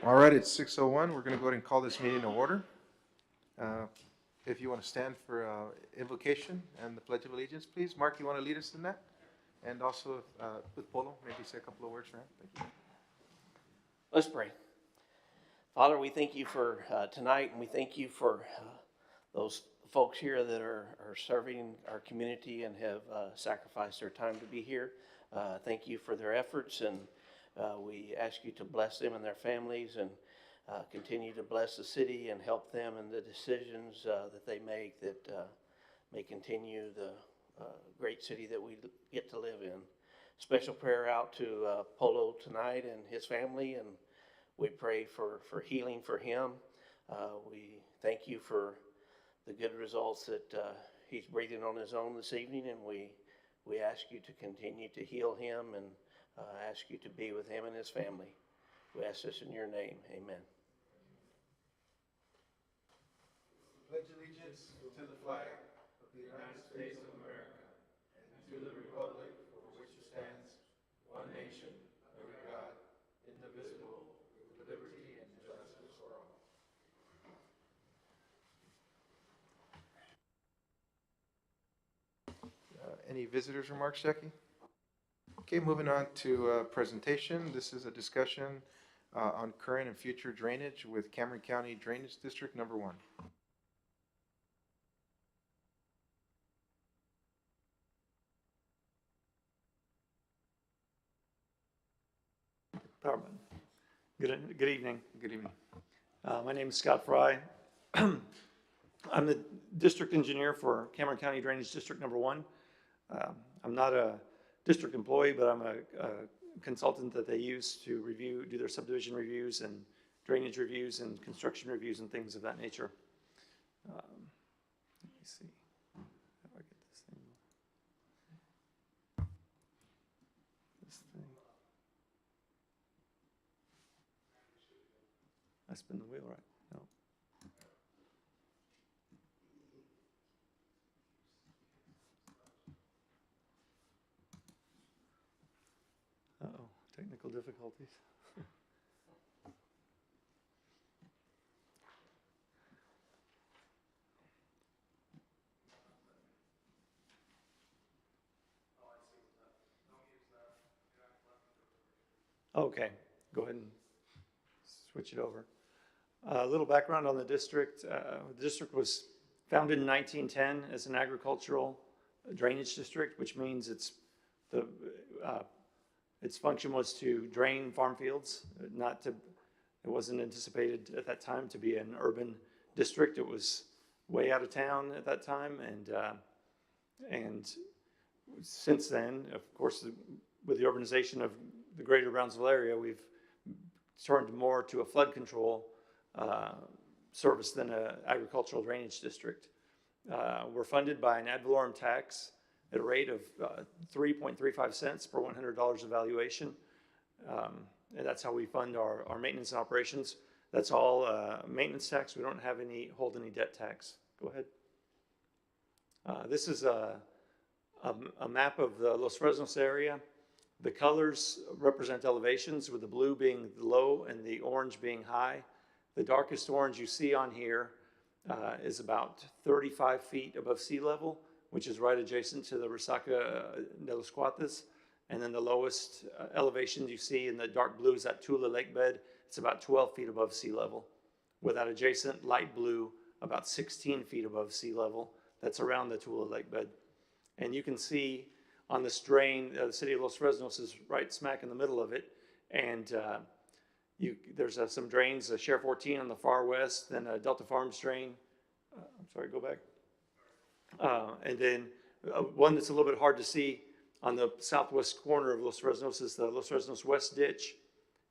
All right, it's 6:01. We're going to go ahead and call this meeting to order. Uh, If you want to stand for invocation and the Pledge of Allegiance, please. Mark, you want to lead us in that? And also with Polo, maybe say a couple of words for him. Thank you. Let's pray. Father, we thank you for tonight, and we thank you for those folks here that are serving our community and have sacrificed their time to be here. Thank you for their efforts, and we ask you to bless them and their families, and continue to bless the city and help them in the decisions that they make that may continue the great city that we get to live in. Special prayer out to Polo tonight and his family, and we pray for healing for him. We thank you for the good results that he's breathing on his own this evening, and we ask you to continue to heal him and ask you to be with him and his family. We ask this in your name. Amen. Pledge allegiance to the flag of the United States of America and to the republic for which it stands, one nation, under God, indivisible, with liberty and justice for all. Any visitors' remarks, Jackie? Okay, moving on to presentation. This is a discussion on current and future drainage with Cameron County Drainage District Number 1. Powerman. Good evening. Good evening. My name is Scott Fry. I'm the district engineer for Cameron County Drainage District Number 1. I'm not a district employee, but I'm a consultant that they use to do their subdivision reviews and drainage reviews and construction reviews and things of that nature. Let me see. How do I get this thing? I spin the wheel, right? No. Uh-oh, technical difficulties. Okay, go ahead and switch it over. A little background on the district. The district was founded in 1910 as an agricultural drainage district, which means its function was to drain farm fields. It wasn't anticipated at that time to be an urban district. It was way out of town at that time, and since then, of course, with the urbanization of the greater Brownsville area, we've turned more to a flood control service than an agricultural drainage district. We're funded by an ad valorem tax at a rate of 3.35 cents per $100 of valuation. And that's how we fund our maintenance and operations. That's all maintenance tax. We don't hold any debt tax. Go ahead. This is a map of the Los Resonas area. The colors represent elevations, with the blue being low and the orange being high. The darkest orange you see on here is about 35 feet above sea level, which is right adjacent to the Resaca de los Cuates. And then the lowest elevation you see in the dark blue is that Tula Lake bed. It's about 12 feet above sea level, with that adjacent light blue about 16 feet above sea level. That's around the Tula Lake bed. And you can see on this drain, the city of Los Fresnos is right smack in the middle of it. And there's some drains, Sheriff 14 on the far west, then a Delta Farms drain. I'm sorry, go back. And then one that's a little bit hard to see on the southwest corner of Los Fresnos is the Los Fresnos West Ditch.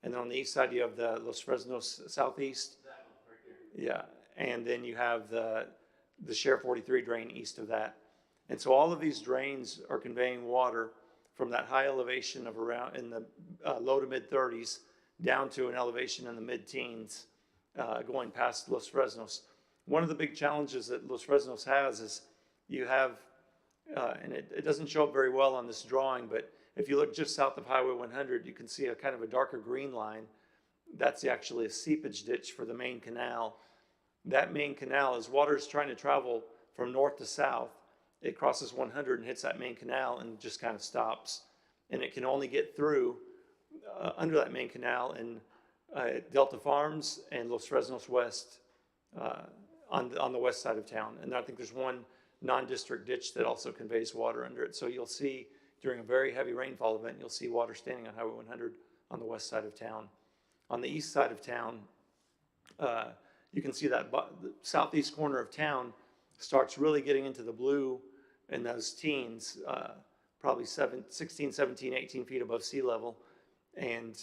And then on the east side, you have the Los Fresnos Southeast. That one right there. Yeah, and then you have the Sheriff 43 drain east of that. And so all of these drains are conveying water from that high elevation of around in the low to mid 30s down to an elevation in the mid teens, going past Los Fresnos. One of the big challenges that Los Fresnos has is you have, and it doesn't show up very well on this drawing, but if you look just south of Highway 100, you can see a kind of a darker green line That's actually a seepage ditch for the main canal. That main canal, as water is trying to travel from north to south, it crosses 100 and hits that main canal and just kind of stops. And it can only get through under that main canal in Delta Farms and Los Fresnos West on the west side of town. And I think there's one non-district ditch that also conveys water under it. So you'll see during a very heavy rainfall event, you'll see water standing on Highway 100 on the west side of town. On the east side of town, you can see that the southeast corner of town starts really getting into the blue in those teens, probably 16, 17, 18 feet above sea level. And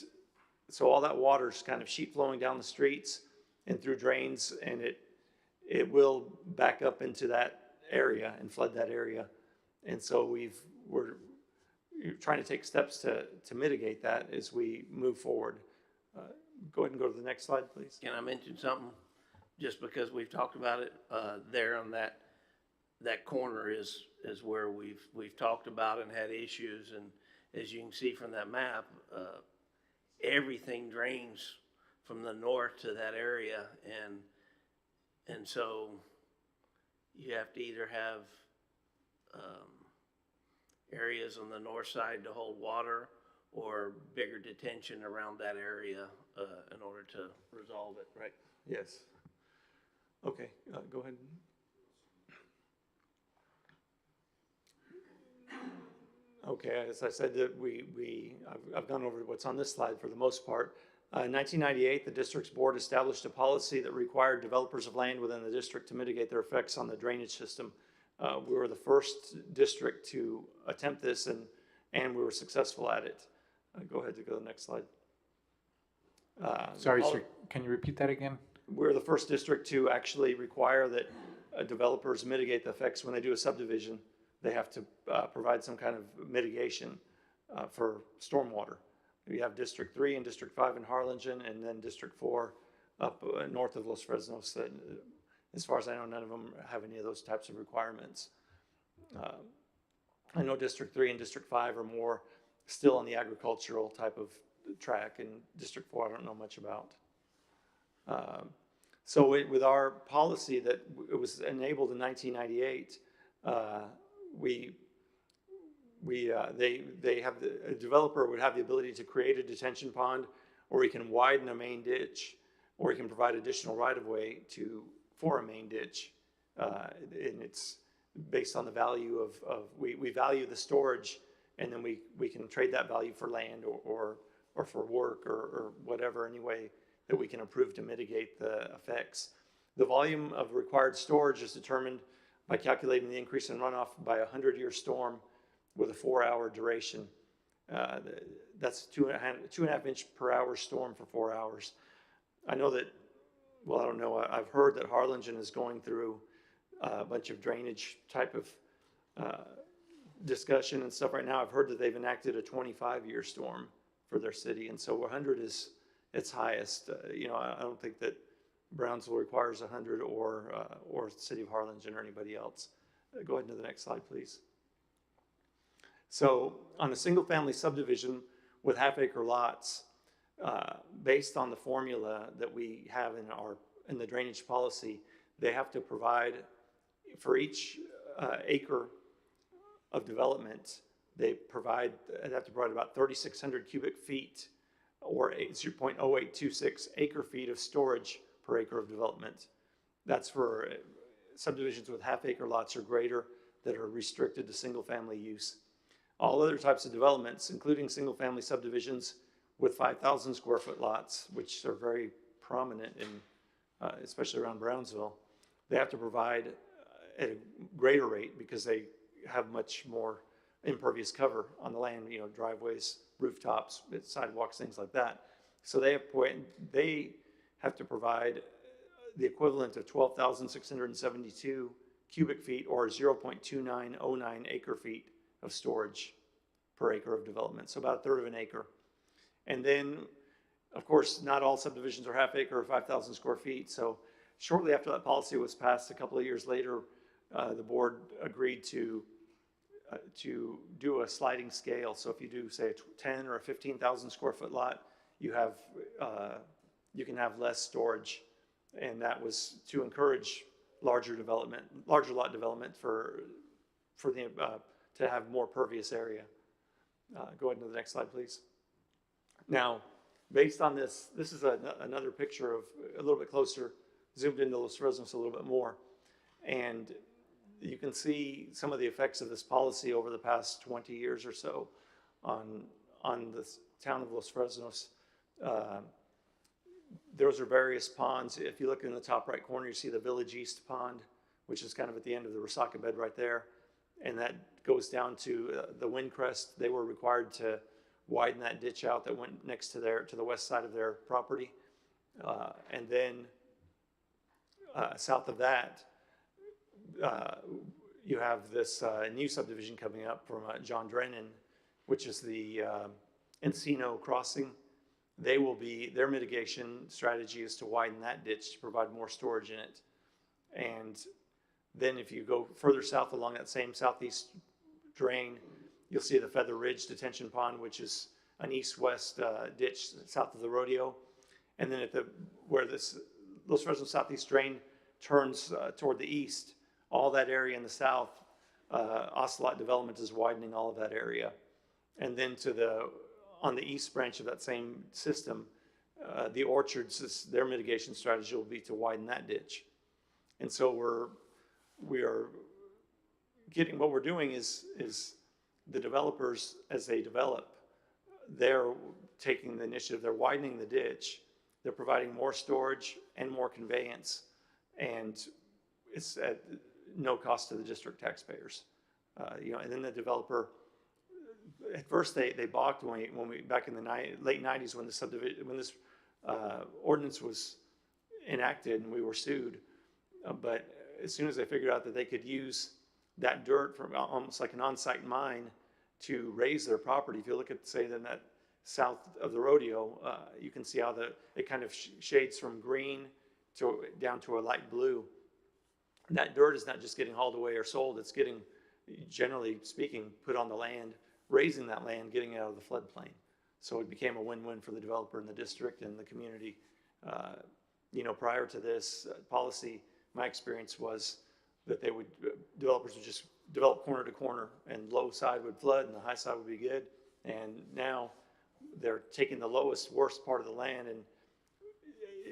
so all that water's kind of sheet flowing down the streets and through drains, and it will back up into that area and flood that area. And so we're trying to take steps to mitigate that as we move forward. Go ahead and go to the next slide, please. Can I mention something? Just because we've talked about it, there on that corner is where we've talked about and had issues. And as you can see from that map, everything drains from the north to that area. And so you have to either have areas on the north side to hold water or bigger detention around that area in order to resolve it, right? Yes. Okay, go ahead. Okay, as I said, that I've gone over what's on this slide for the most part. In 1998, the district's board established a policy that required developers of land within the district to mitigate their effects on the drainage system. We were the first district to attempt this, and we were successful at it. Go ahead to go to the next slide. Sorry, sir, can you repeat that again? We're the first district to actually require that developers mitigate the effects when they do a subdivision. They have to provide some kind of mitigation for stormwater. We have District 3 and District 5 in Harlingen, and then District 4 up north of Los Fresnos. That, as far as I know, none of them have any of those types of requirements. I know District 3 and District 5 are more still on the agricultural type of track, and District 4 I don't know much about. So with our policy that it was enabled in 1998, a developer would have the ability to create a detention pond, or he can widen a main ditch, or he can provide additional right-of-way for a main ditch. And it's based on the value of we value the storage, and then we can trade that value for land or for work or whatever, any way that we can improve to mitigate the effects. The volume of required storage is determined by calculating the increase in runoff by a 100-year storm with a 4-hour duration. That's 2.5 inch per hour storm for 4 hours. I know that, well, I don't know, I've heard that Harlingen is going through a bunch of drainage type of discussion and stuff right now. I've heard that they've enacted a 25-year storm for their city, and so 100 is its highest. I don't think that Brownsville requires 100 or the city of Harlingen or anybody else. Go ahead to the next slide, please. So on a single family subdivision with half-acre lots, based on the formula that we have in the drainage policy, they have to provide for each acre of development, they have to provide about 3,600 cubic feet or 0.0826 acre feet of storage per acre of development. That's for subdivisions with half-acre lots or greater that are restricted to single-family use. All other types of developments, including single-family subdivisions with 5,000 square foot lots, which are very prominent in, especially around Brownsville, they have to provide at a greater rate because they have much more impervious cover on the land, driveways, rooftops, sidewalks, things like that. So they have to provide the equivalent of 12,672 cubic feet or 0.2909 acre feet of storage per acre of development, so about a third of an acre. And then, of course, not all subdivisions are half acre or 5,000 square feet. So shortly after that policy was passed, a couple of years later, the board agreed to do a sliding scale. So if you do, say, a 10 or a 15,000 square foot lot, you have you can have less storage. And that was to encourage larger lot development for the, to have more pervious area. Go ahead to the next slide, please. Now, based on this, this is another picture of a little bit closer, zoomed into Los Resonas a little bit more. And you can see some of the effects of this policy over the past 20 years or so on the town of Los Fresnos. Those are various ponds. If you look in the top right corner, you see the Village East Pond, which is kind of at the end of the Resaca bed right there. And that goes down to the Windcrest. They were required to widen that ditch out that went next to the west side of their property. And then south of that, you have this new subdivision coming up from John Drennan, which is the Encino Crossing. Their mitigation strategy is to widen that ditch to provide more storage in it. And then if you go further south along that same southeast drain, you'll see the Feather Ridge Detention Pond, which is an east-west ditch south of the rodeo. And then where this Los Resonas southeast drain turns toward the east, all that area in the south, Ocelot Development is widening all of that area. And then on the east branch of that same system, the Orchards, their mitigation strategy will be to widen that ditch. And so what we're doing is the developers, as they develop, they're taking the initiative, they're widening the ditch, they're providing more storage and more conveyance, and it's at no cost to the district taxpayers. And then the developer, at first they balked when we back in the late 90s when this ordinance was enacted and we were sued. But as soon as they figured out that they could use that dirt from almost like an on-site mine to raise their property, if you look at, say, in that south of the rodeo, you can see how it kind of shades from green down to a light blue. That dirt is not just getting hauled away or sold, it's getting, generally speaking, put on the land, raising that land, getting it out of the floodplain. So it became a win-win for the developer and the district and the community. Prior to this policy, my experience was that developers would just develop corner to corner, and low side would flood and the high side would be good. And now they're taking the worst part of the land and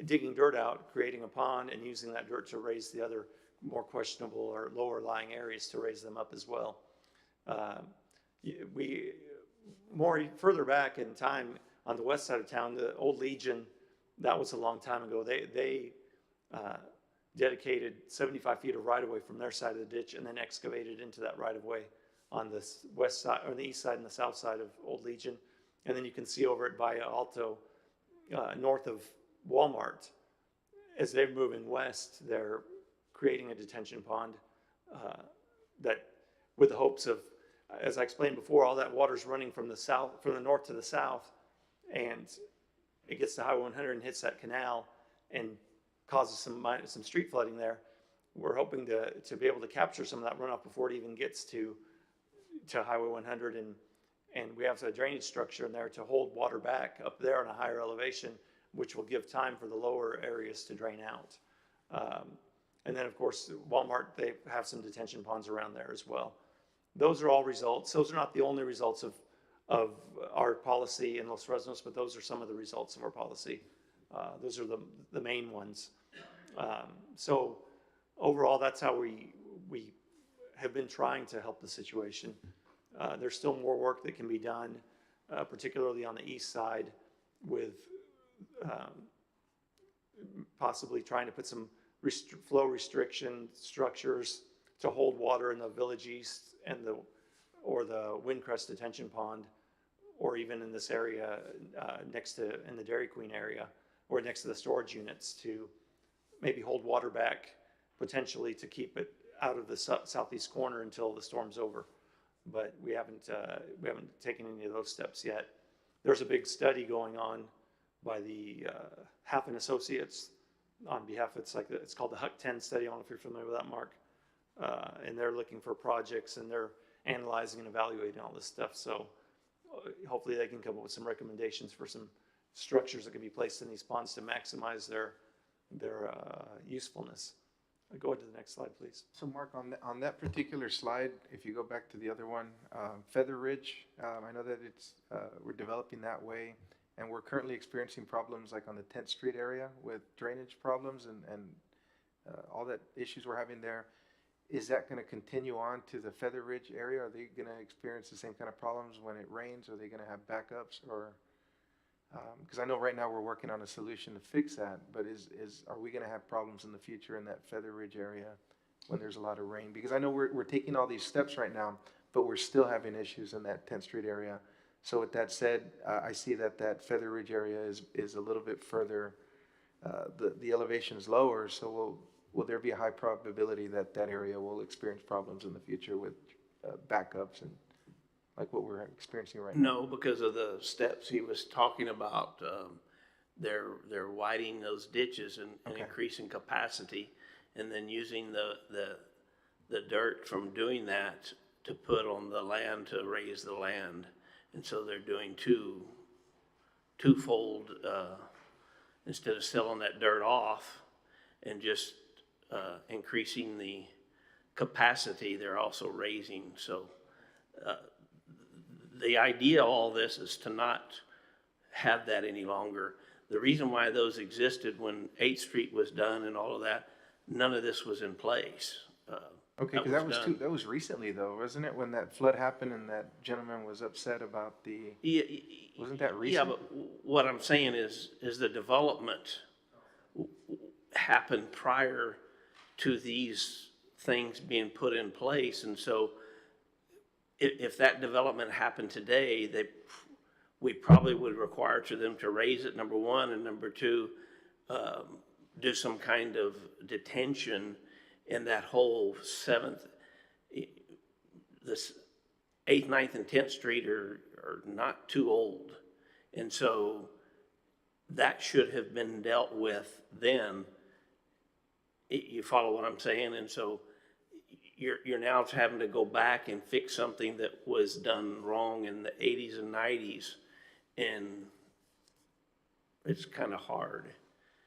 digging dirt out, creating a pond, and using that dirt to raise the other more questionable or lower lying areas to raise them up as well. Further back in time on the west side of town, the old Legion, that was a long time ago. They dedicated 75 feet of right-of-way from their side of the ditch and then excavated into that right-of-way on the west side, or the east side and the south side of Old Legion. And then you can see over at Valle Alto, north of Walmart, as they're moving west, they're creating a detention pond that, with the hopes of, as I explained before, all that water's running from the north to the south, and it gets to Highway 100 and hits that canal and causes some street flooding there. We're hoping to be able to capture some of that runoff before it even gets to Highway 100, and we have a drainage structure in there to hold water back up there on a higher elevation, which will give time for the lower areas to drain out. And then, of course, Walmart, they have some detention ponds around there as well. Those are all results. Those are not the only results of our policy in Los Resonas, but those are some of the results of our policy. Those are the main ones. So overall, that's how we have been trying to help the situation. There's still more work that can be done, particularly on the east side, with possibly trying to put some flow restriction structures to hold water in the Village East and or the Windcrest Detention Pond, or even in this area in the Dairy Queen area, or next to the storage units, to maybe hold water back, potentially to keep it out of the southeast corner until the storm's over. But we haven't taken any of those steps yet. There's a big study going on by the Half and Associates on behalf. It's called the Huck 10 study. I don't know if you're familiar with that, Mark. And they're looking for projects, and they're analyzing and evaluating all this stuff. So hopefully they can come up with some recommendations for some structures that can be placed in these ponds to maximize their usefulness. Go ahead to the next slide, please. So Mark, on that particular slide, if you go back to the other one, Feather Ridge, I know that we're developing that way, and we're currently experiencing problems like on the 10th Street area with drainage problems and all that issues we're having there. Is that going to continue on to the Feather Ridge area? Are they going to experience the same kind of problems when it rains? Are they going to have backups? Or because I know right now we're working on a solution to fix that, but are we going to have problems in the future in that Feather Ridge area when there's a lot of rain? Because I know we're taking all these steps right now, but we're still having issues in that 10th Street area. So with that said, I see that Feather Ridge area is a little bit further, the elevation is lower, so will there be a high probability that area will experience problems in the future with backups and like what we're experiencing right now? No, because of the steps he was talking about. They're widening those ditches and Okay. increasing capacity, and then using the dirt from doing that to put on the land to raise the land. And so they're doing twofold, instead of selling that dirt off and just increasing the capacity, they're also raising. So the idea of all this is to not have that any longer. The reason why those existed when 8th Street was done and all of that, none of this was in place. Okay, because that was recently though, wasn't it? When that flood happened and that gentleman was upset about wasn't that recent? Yeah, but what I'm saying is the development happened prior to these things being put in place. And so if that development happened today, we probably would require to them to raise it, number one, and number two, do some kind of detention in that whole 7th, this 8th, 9th, and 10th Street are not too old. And so that should have been dealt with then. You follow what I'm saying? And so you're now having to go back and fix something that was done wrong in the 80s and 90s, and it's kind of hard.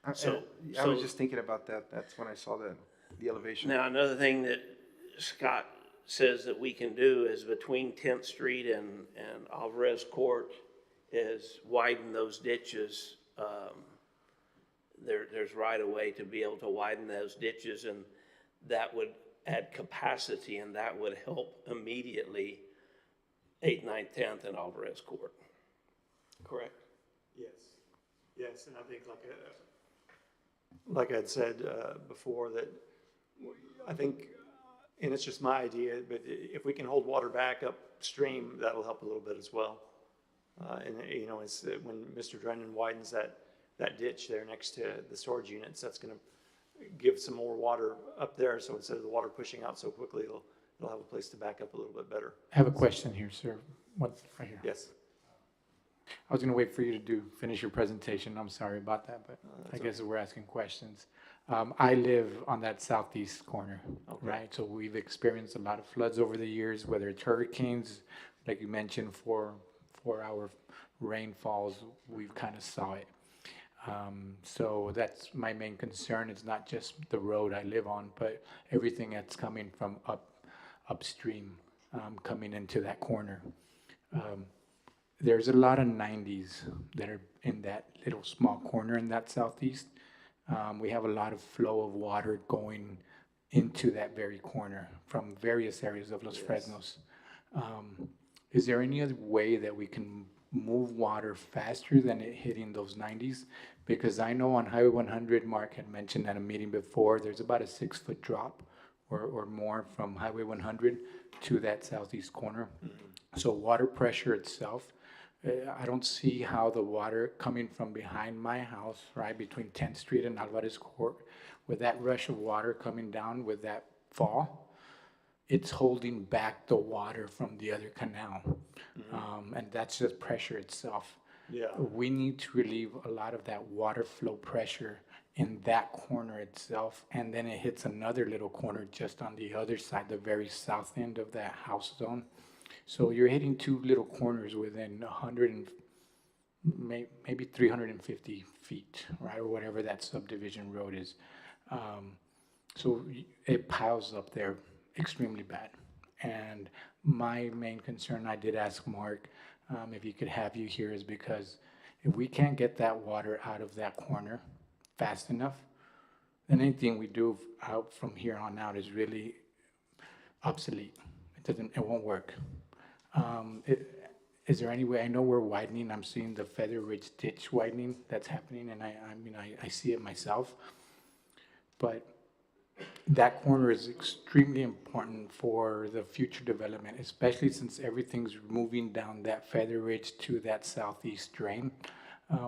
I was just thinking about that. That's when I saw the elevation. Now, another thing that Scott says that we can do is between 10th Street and Alvarez Court is widen those ditches. There's right of way to be able to widen those ditches, and that would add capacity, and that would help immediately 8th, 9th, 10th, and Alvarez Court. Correct? Yes, and I think like I'd said before, that I think, and it's just my idea, but if we can hold water back upstream, that'll help a little bit as well. And you know, it's when Mr. Drennan widens that ditch there next to the storage units, that's going to give some more water up there. So instead of the water pushing out so quickly, it'll have a place to back up a little bit better. I have a question here, sir. What's right here? Yes. I was going to wait for you to finish your presentation. I'm sorry about that, but I guess we're asking questions. I live on that southeast corner, right? So we've experienced a lot of floods over the years, whether it's hurricanes, like you mentioned, 4-hour rainfalls, we've kind of saw it. So that's my main concern. It's not just the road I live on, but everything that's coming from upstream, coming into that corner. There's a lot of 90s that are in that little small corner in that southeast. We have a lot of flow of water going into that very corner from various areas of Los Fresnos. Is there any other way that we can move water faster than it hitting those 90s? Because I know on Highway 100, Mark had mentioned at a meeting before, there's about a 6-foot drop or more from Highway 100 to that southeast corner. So water pressure itself, I don't see how the water coming from behind my house, right, between 10th Street and Alvarez Court, with that rush of water coming down with that fall, it's holding back the water from the other canal. And that's just pressure itself. Yeah. We need to relieve a lot of that water flow pressure in that corner itself, and then it hits another little corner just on the other side, the very south end of that house zone. So you're hitting two little corners within 100 and maybe 350 feet, right, or whatever that subdivision road is. So it piles up there extremely bad. And my main concern, I did ask Mark if he could have you here, is because if we can't get that water out of that corner fast enough, then anything we do out from here on out is really obsolete. It won't work. Is there any way, I know we're widening, I'm seeing the Feather Ridge ditch widening that's happening, and I see it myself. But that corner is extremely important for the future development, especially since everything's moving down that Feather Ridge to that southeast drain.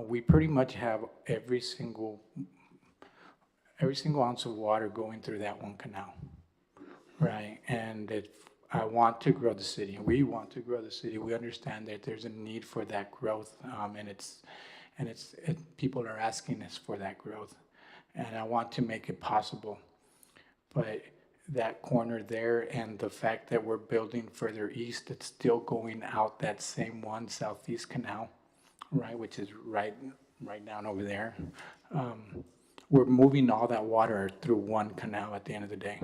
We pretty much have every single ounce of water going through that one canal, right? And I want to grow the city. We want to grow the city. We understand that there's a need for that growth, and people are asking us for that growth, and I want to make it possible. But that corner there, and the fact that we're building further east, it's still going out that same one southeast canal, right, which is right down over there. We're moving all that water through one canal at the end of the day.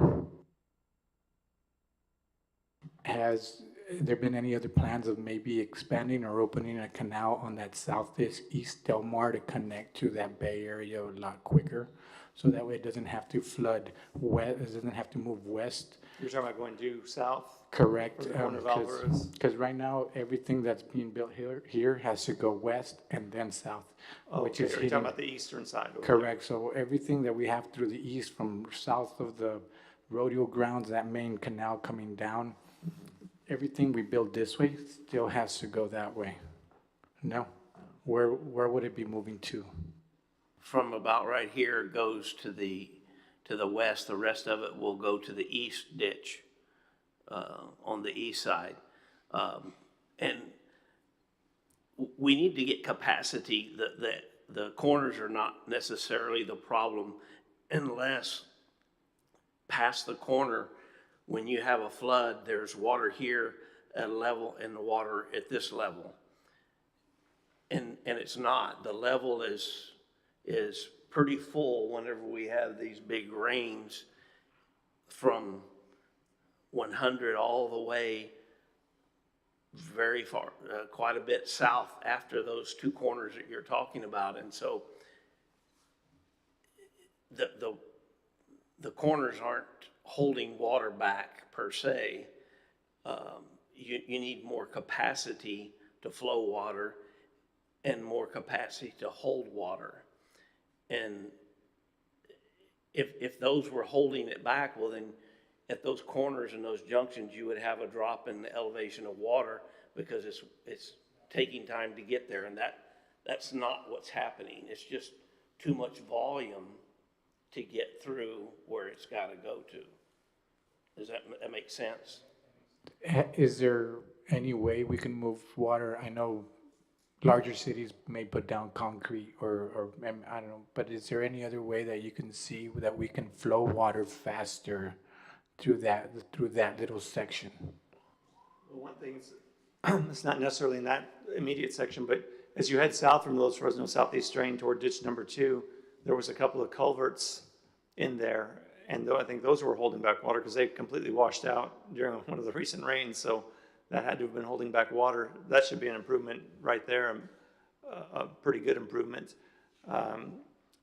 Has there been any other plans of maybe expanding or opening a canal on that southeast Del Mar to connect to that Bay Area a lot quicker? So that way it doesn't have to flood west, it doesn't have to move west. You're talking about going due south? Correct. From the corner of Alvarez? Because right now, everything that's being built here has to go west and then south. Which is you're talking about the eastern side? Correct. So everything that we have through the east, from south of the rodeo grounds, that main canal coming down, everything we build this way still has to go that way. No? Where would it be moving to? From about right here goes to the west. The rest of it will go to the east ditch on the east side. And we need to get capacity. The corners are not necessarily the problem unless past the corner, when you have a flood, there's water here at a level and the water at this level. And it's not. The level is pretty full whenever we have these big rains from 100 all the way very far, quite a bit south after those two corners that you're talking about. And so the corners aren't holding water back per se. You need more capacity to flow water and more capacity to hold water. And if those were holding it back, well then at those corners and those junctions, you would have a drop in the elevation of water because it's taking time to get there. And that's not what's happening. It's just too much volume to get through where it's got to go to. Does that make sense? Is there any way we can move water? I know larger cities may put down concrete or I don't know, but is there any other way that you can see that we can flow water faster through that little section? Well, one thing is, it's not necessarily in that immediate section, but as you head south from Los Resonas southeast drain toward ditch number 2, there was a couple of culverts in there, and I think those were holding back water because they completely washed out during one of the recent rains. So that had to have been holding back water. That should be an improvement right there, a pretty good improvement.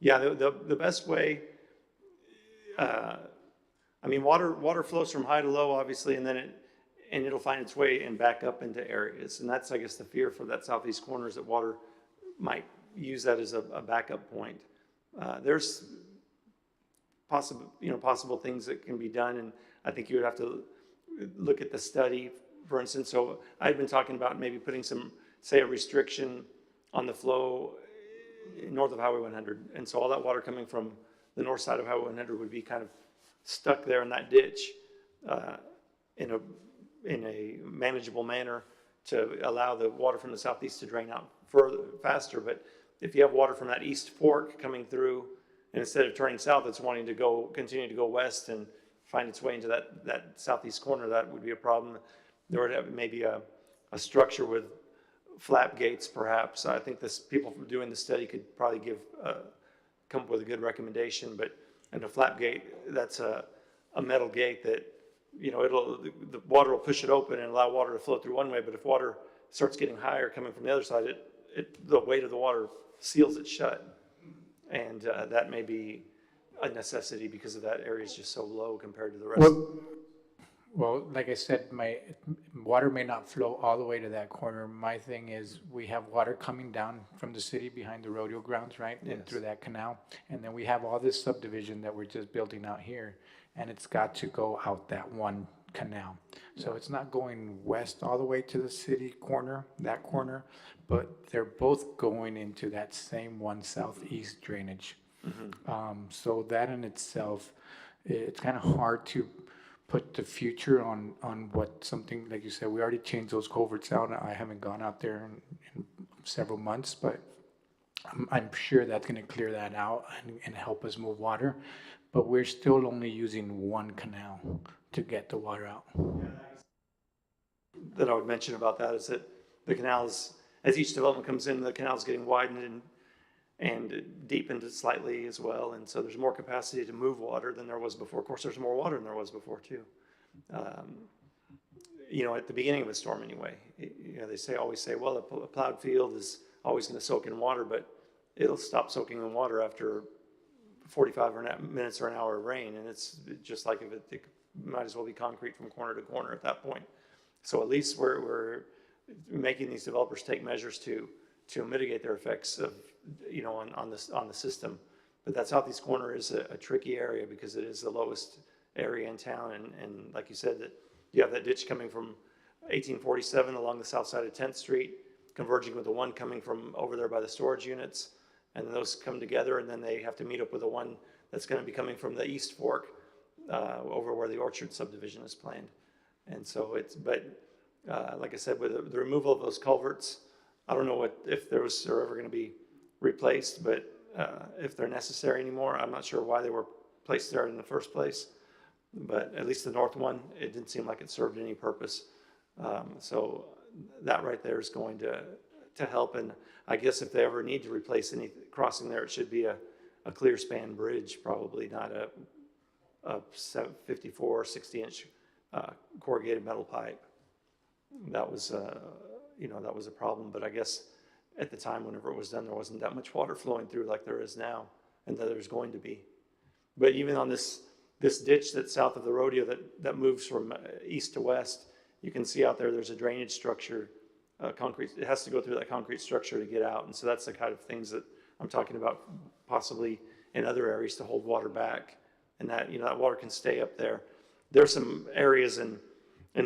Yeah, the best way, I mean, water flows from high to low, obviously, and then it'll find its way and back up into areas. And that's, I guess, the fear for that southeast corner is that water might use that as a backup point. There's possible things that can be done, and I think you would have to look at the study, for instance. So I've been talking about maybe putting a restriction on the flow north of Highway 100, and so all that water coming from the north side of Highway 100 would be kind of stuck there in that ditch in a manageable manner to allow the water from the southeast to drain out faster. But if you have water from that east fork coming through, and instead of turning south, it's wanting to continue to go west and find its way into that southeast corner, that would be a problem. There would have maybe a structure with flap gates perhaps. I think people doing the study could probably come up with a good recommendation, but and a flap gate, that's a metal gate that, the water will push it open and allow water to flow through one way, but if water starts getting higher coming from the other side, the weight of the water seals it shut. And that may be a necessity because of that area is just so low compared to the rest. Well, like I said, my water may not flow all the way to that corner. My thing is, we have water coming down from the city behind the rodeo grounds, right? And Yes. through that canal. And then we have all this subdivision that we're just building out here. And it's got to go out that one canal. So it's not going west all the way to the city corner, that corner, but they're both going into that same one southeast drainage. So that in itself, it's kind of hard to put the future on what something, like you said, we already changed those culverts out. I haven't gone out there in several months, but I'm sure that's going to clear that out and help us move water. But we're still only using one canal to get the water out. That I would mention about that is that the canals, as each development comes in, the canal's getting widened and deepened slightly as well. And so there's more capacity to move water than there was before. Of course, there's more water than there was before too. At the beginning of a storm anyway, they always say, well, a plowed field is always going to soak in water, but it'll stop soaking in water after 45 minutes or an hour of rain. And it's just like if it might as well be concrete from corner to corner at that point. So at least we're making these developers take measures to mitigate their effects of, on the system. But that southeast corner is a tricky area because it is the lowest area in town. And like you said, that you have that ditch coming from 1847 along the south side of 10th Street, converging with the one coming from over there by the storage units. And then those come together, and then they have to meet up with the one that's going to be coming from the East Fork over where the Orchard subdivision is planned. And so like I said, with the removal of those culverts, I don't know if they're ever going to be replaced, but if they're necessary anymore, I'm not sure why they were placed there in the first place. But at least the north one, it didn't seem like it served any purpose. So that right there is going to help. And I guess if they ever need to replace any crossing there, it should be a clear span bridge, probably not a 54 or 60-inch corrugated metal pipe. That was that was a problem. But I guess at the time, whenever it was done, there wasn't that much water flowing through like there is now, and that there's going to be. But even on this ditch that's south of the rodeo that moves from east to west, you can see out there's a drainage structure, concrete. It has to go through that concrete structure to get out. And so that's the kind of things that I'm talking about possibly in other areas to hold water back. And that, that water can stay up there. There's some areas in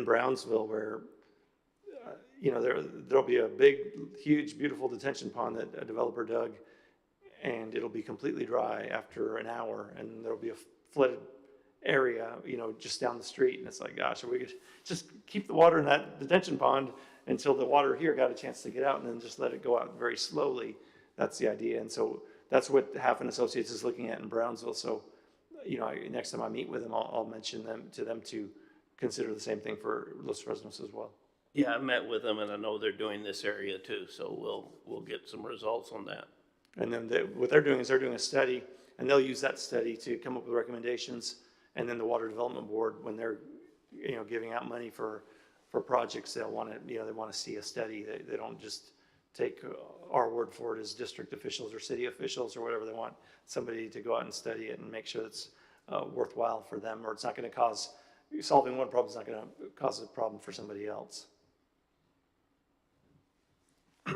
Brownsville where, there'll be a big, huge, beautiful detention pond that a developer dug, and it'll be completely dry after an hour, and there'll be a flooded area, just down the street. And it's like, gosh, we could just keep the water in that detention pond until the water here got a chance to get out, and then just let it go out very slowly. That's the idea. And so that's what Half and Associates is looking at in Brownsville. So, next time I meet with them, I'll mention them to consider the same thing for Los Resonas as well. Yeah, I met with them, and I know they're doing this area too, so we'll get some results on that. And then what they're doing is they're doing a study, and they'll use that study to come up with recommendations. And then the Water Development Board, when they're giving out money for projects, they'll want to they want to see a study. They don't just take our word for it as district officials or city officials or whatever. They want somebody to go out and study it and make sure it's worthwhile for them, or it's not going to cause solving one problem is not going to cause a problem for somebody else. I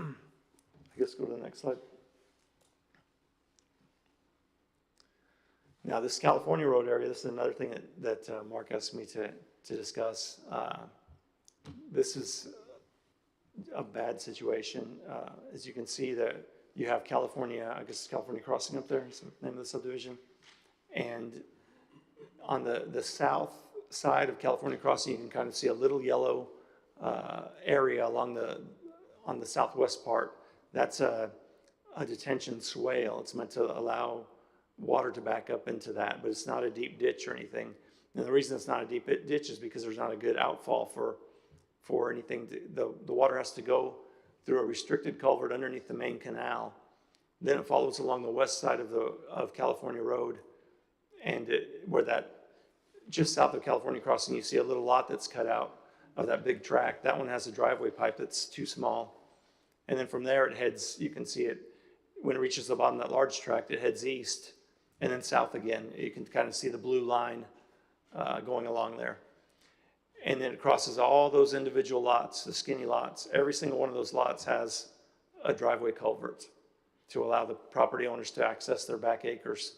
guess go to the next slide. Now, this California Road area, this is another thing that Mark asked me to discuss. This is a bad situation. As you can see, that you have California, I guess California Crossing up there, is the name of the subdivision. And on the south side of California Crossing, you can kind of see a little yellow area on the southwest part. That's a detention swale. It's meant to allow water to back up into that, but it's not a deep ditch or anything. And the reason it's not a deep ditch is because there's not a good outfall for anything. The water has to go through a restricted culvert underneath the main canal. Then it follows along the west side of California Road, and where that, just south of California Crossing, you see a little lot that's cut out of that big tract. That one has a driveway pipe that's too small. And then from there it heads, you can see it, when it reaches the bottom of that large tract, it heads east and then south again. You can kind of see the blue line going along there. And then it crosses all those individual lots, the skinny lots. Every single one of those lots has a driveway culvert to allow the property owners to access their back acres.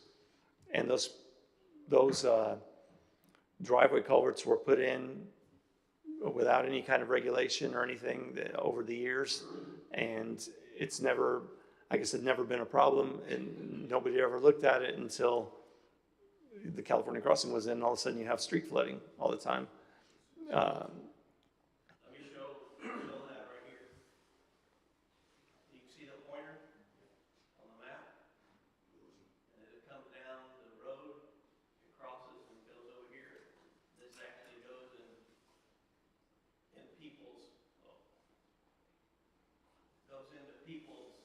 And those driveway culverts were put in without any kind of regulation or anything over the years. And it's never, I guess it's never been a problem, and nobody ever looked at it until the California Crossing was in, and all of a sudden you have street flooding all the time. Let me show that right here. You can see the pointer on the map, and it comes down the road, it crosses and goes over here. This actually goes in people's, goes into people's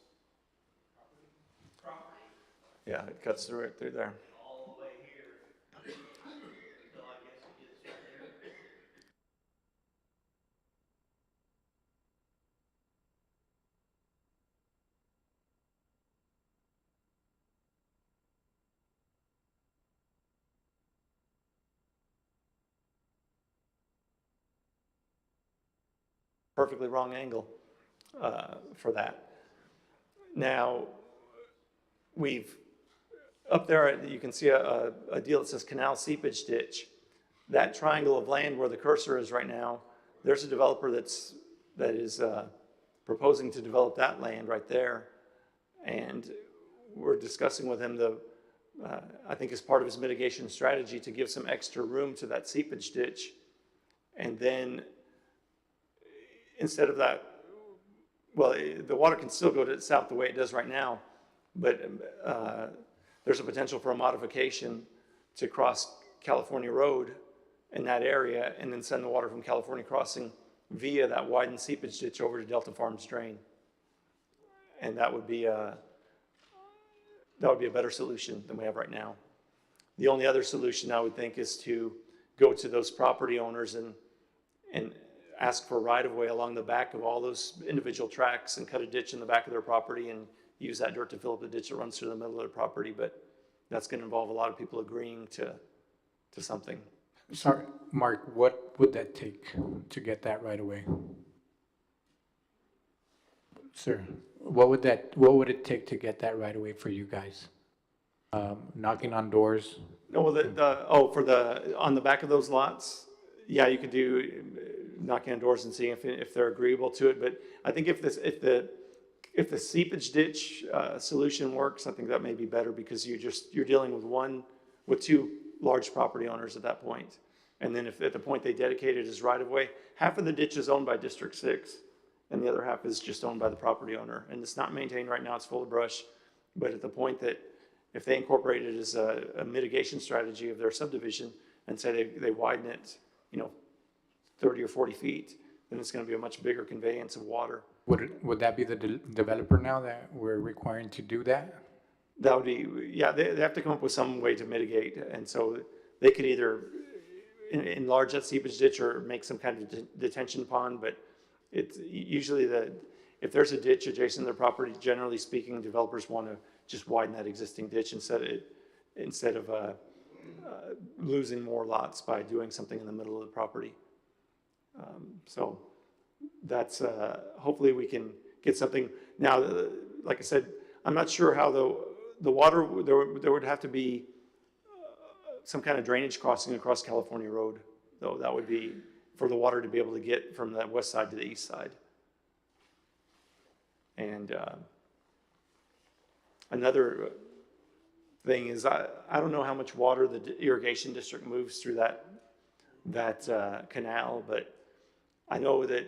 property. Yeah, it cuts through there. All the way here, until I guess it gets right there. Perfectly wrong angle for that. Now, we've, up there, you can see a deal that says canal seepage ditch. That triangle of land where the cursor is right now, there's a developer that is proposing to develop that land right there. And we're discussing with him I think as part of his mitigation strategy, to give some extra room to that seepage ditch. And then instead of that, well, the water can still go to the south the way it does right now, but there's a potential for a modification to cross California Road in that area and then send the water from California Crossing via that widened seepage ditch over to Delta Farms Drain. And that would be a better solution than we have right now. The only other solution I would think is to go to those property owners and ask for right-of-way along the back of all those individual tracts and cut a ditch in the back of their property and use that dirt to fill up the ditch that runs through the middle of their property. But that's going to involve a lot of people agreeing to something. Sorry, Mark, what would that take to get that right away? Sir, what would it take to get that right away for you guys? Knocking on doors? No, on the back of those lots, yeah, you could do knocking on doors and seeing if they're agreeable to it. But I think if the seepage ditch solution works, I think that may be better, because you're dealing with two large property owners at that point. And then if at the point they dedicate it as right of way, half of the ditch is owned by District 6 and the other half is just owned by the property owner. And it's not maintained right now, it's full of brush. But at the point that if they incorporate it as a mitigation strategy of their subdivision and say they widen it, 30 or 40 feet, then it's going to be a much bigger conveyance of water. Would that be the developer now that we're requiring to do that? That would be, yeah, they have to come up with some way to mitigate. And so they could either enlarge that seepage ditch or make some kind of detention pond. But it's usually if there's a ditch adjacent to their property, generally speaking, developers want to just widen that existing ditch instead of losing more lots by doing something in the middle of the property. So that's, hopefully we can get something. Now, like I said, I'm not sure how the water, there would have to be some kind of drainage crossing across California Road, though. That would be for the water to be able to get from the west side to the east side. And another thing is, I don't know how much water the irrigation district moves through that canal, but I know that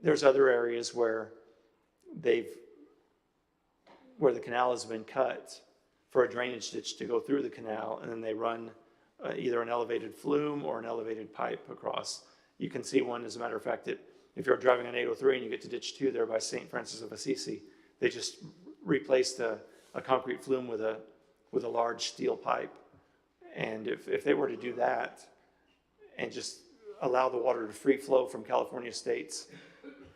there's other areas where the canal has been cut for a drainage ditch to go through the canal, and then they run either an elevated flume or an elevated pipe across. You can see one, as a matter of fact, it if you're driving on 803 and you get to ditch 2 there by St. Francis of Assisi, they just replaced a concrete flume with a large steel pipe. And if they were to do that and just allow the water to free flow from California states,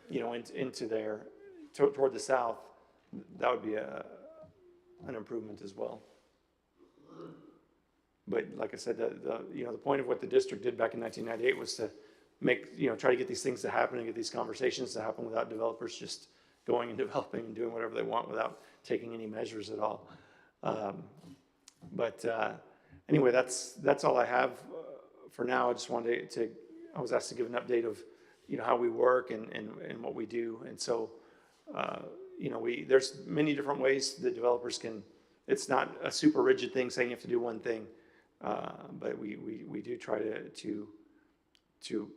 into there toward the south, that would be an improvement as well. But like I said, the point of what the district did back in 1998 was to try to get these things to happen and get these conversations to happen without developers just going and developing and doing whatever they want without taking any measures at all. Anyway, that's all I have for now. I just wanted I was asked to give an update of, how we work and what we do. And so, there's many different ways that developers can, it's not a super rigid thing saying you have to do one thing. But we do try to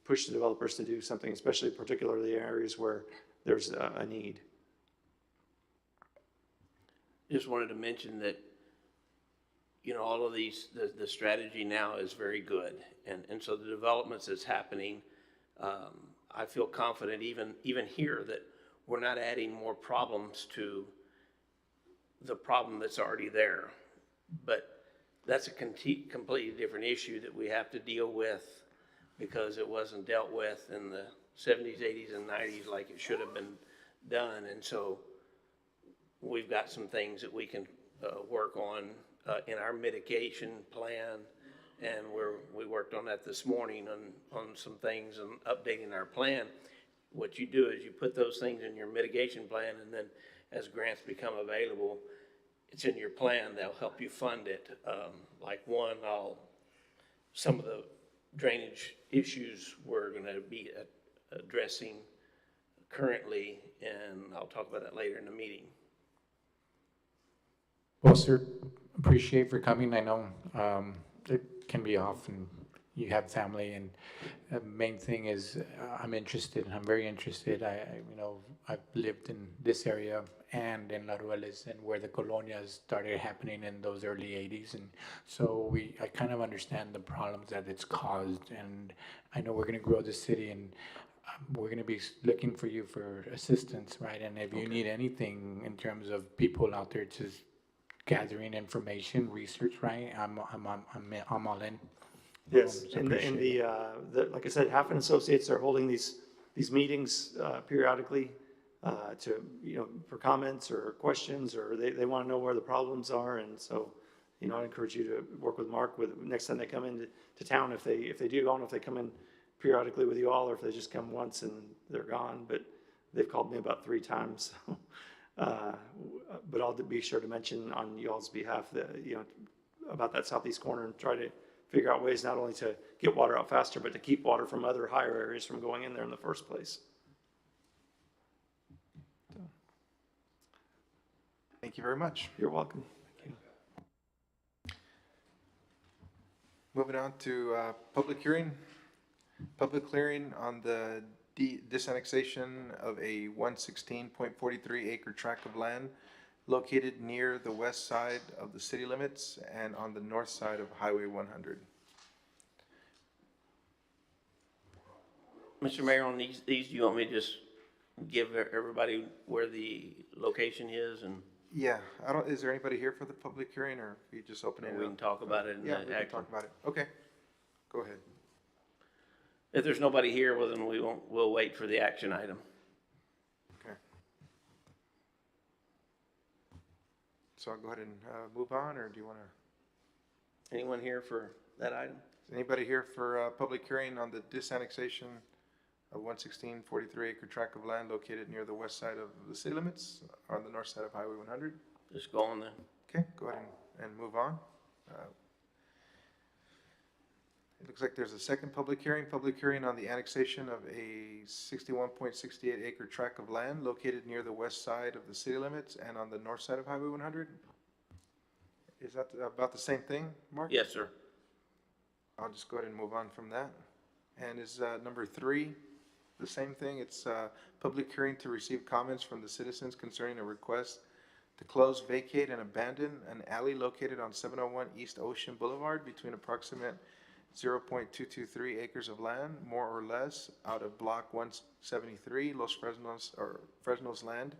push the developers to do something, especially particularly areas where there's a need. Just wanted to mention that, all of these, the strategy now is very good. And so the developments that's happening, I feel confident even here that we're not adding more problems to the problem that's already there. But that's a completely different issue that we have to deal with because it wasn't dealt with in the 70s, 80s, and 90s like it should have been done. And so we've got some things that we can work on in our mitigation plan. And we worked on that this morning on some things and updating our plan. What you do is you put those things in your mitigation plan, and then as grants become available, it's in your plan. They'll help you fund it. Some of the drainage issues we're going to be addressing currently, and I'll talk about that later in the meeting. Well, sir, appreciate for coming. I know it can be off and you have family, and the main thing is I'm interested, and I'm very interested. I've lived in this area and in Larueles, and where the colonias started happening in those early 80s, and so I kind of understand the problems that it's caused, and I know we're going to grow the city, and we're going to be looking for you for assistance, right? And if you need anything in terms of people out there just gathering information, research, right? I'm all in. Yes, and like I said, Half and Associates are holding these meetings periodically for comments or questions, or they want to know where the problems are, and so I encourage you to work with Mark next time they come into town, if they do. I don't know if they come in periodically with you all, or if they just come once and they're gone. But they've called me about 3 times. But I'll be sure to mention on y'all's behalf that about that southeast corner and try to figure out ways not only to get water out faster, but to keep water from other higher areas from going in there in the first place. So. Thank you very much. You're welcome. Thank you. Moving on to public hearing. Public hearing on the disannexation of a 116.43 acre tract of land located near the west side of the city limits and on the north side of Highway 100. Mr. Mayor, on these, do you want me to just give everybody where the location is? And yeah, is there anybody here for the public hearing, or you just open it up? We can talk about it in yeah, the we can talk about it. Okay, go ahead. If there's nobody here, well, then we'll wait for the action item. Okay. So I'll go ahead and move on, or do you want to? Anyone here for that item? Is anybody here for public hearing on the disannexation of 116.43 acre tract of land located near the west side of the city limits on the north side of Highway 100? Just go on then. Okay, go ahead and move on. It looks like there's a second public hearing on the annexation of a 61.68 acre tract of land located near the west side of the city limits and on the north side of Highway 100. Is that about the same thing, Mark? Yes, sir. I'll just go ahead and move on from that. And is number 3 the same thing? It's public hearing to receive comments from the citizens concerning a request to close, vacate, and abandon an alley located on 701 East Ocean Boulevard between approximate 0.223 acres of land, more or less, out of Block 173, Los Fresnos, or Fresno's land,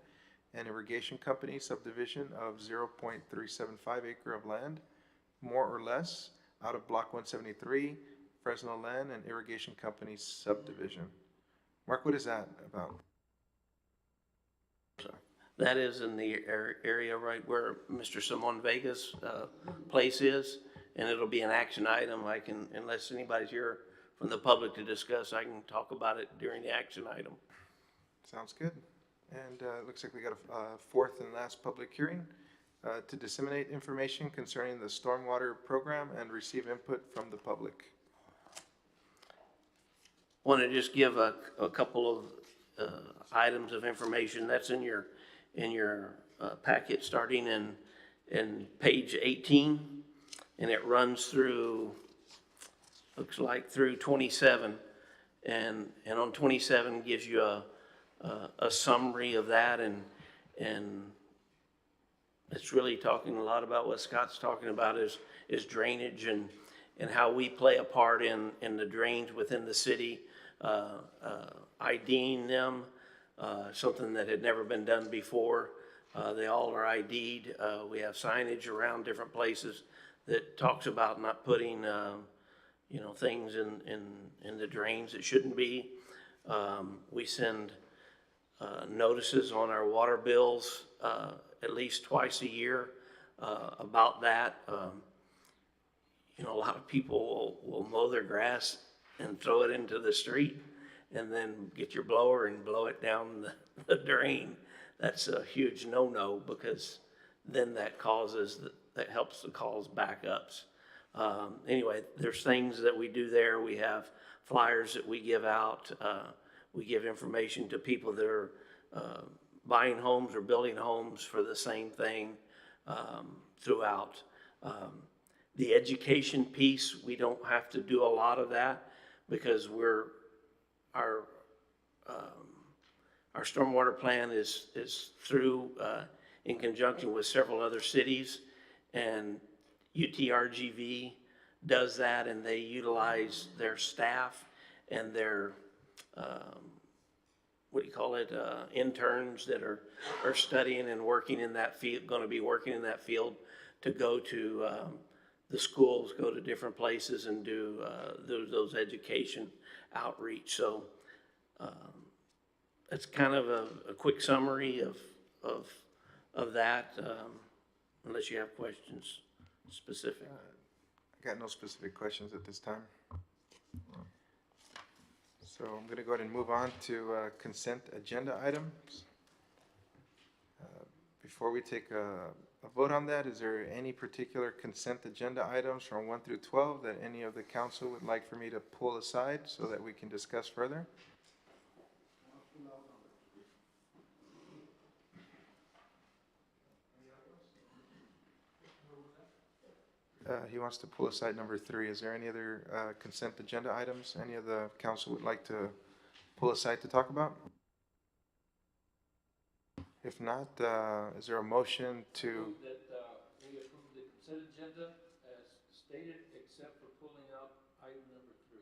and Irrigation Company subdivision of 0.375 acre of land, more or less, out of Block 173, Fresno land and Irrigation Company subdivision. Mark, what is that about? That is in the area right where Mr. Simon Vega's place is, and it'll be an action item. I can, unless anybody's here from the public to discuss, I can talk about it during the action item. Sounds good. And it looks like we got a fourth and last public hearing to disseminate information concerning the stormwater program and receive input from the public. Want to just give a couple of items of information that's in your packet, starting in page 18, and it runs through, looks like through 27, and on 27 gives you a summary of that, and it's really talking a lot about what Scott's talking about is drainage and how we play a part in the drains within the city, IDing them, something that had never been done before. They all are ID'd. We have signage around different places that talks about not putting, things in the drains that shouldn't be. We send notices on our water bills at least twice a year about that. A lot of people will mow their grass and throw it into the street and then get your blower and blow it down the drain. That's a huge no-no, because then that helps to cause backups. Anyway, there's things that we do there. We have flyers that we give out. We give information to people that are buying homes or building homes for the same thing throughout. The education piece, we don't have to do a lot of that, because our stormwater plan is through in conjunction with several other cities, and UTRGV does that, and they utilize their staff and their interns that are studying and working in that field, going to be working in that field, to go to the schools, go to different places and do those education outreach. So that's kind of a quick summary of that, unless you have questions specific. I got no specific questions at this time. So I'm going to go ahead and move on to consent agenda items. Before we take a vote on that, is there any particular consent agenda items from 1 through 12 that any of the council would like for me to pull aside so that we can discuss further? He wants to pull aside number 3. Is there any other consent agenda items any of the council would like to pull aside to talk about? If not, is there a motion to? That we approve the consent agenda as stated, except for pulling out item number 3.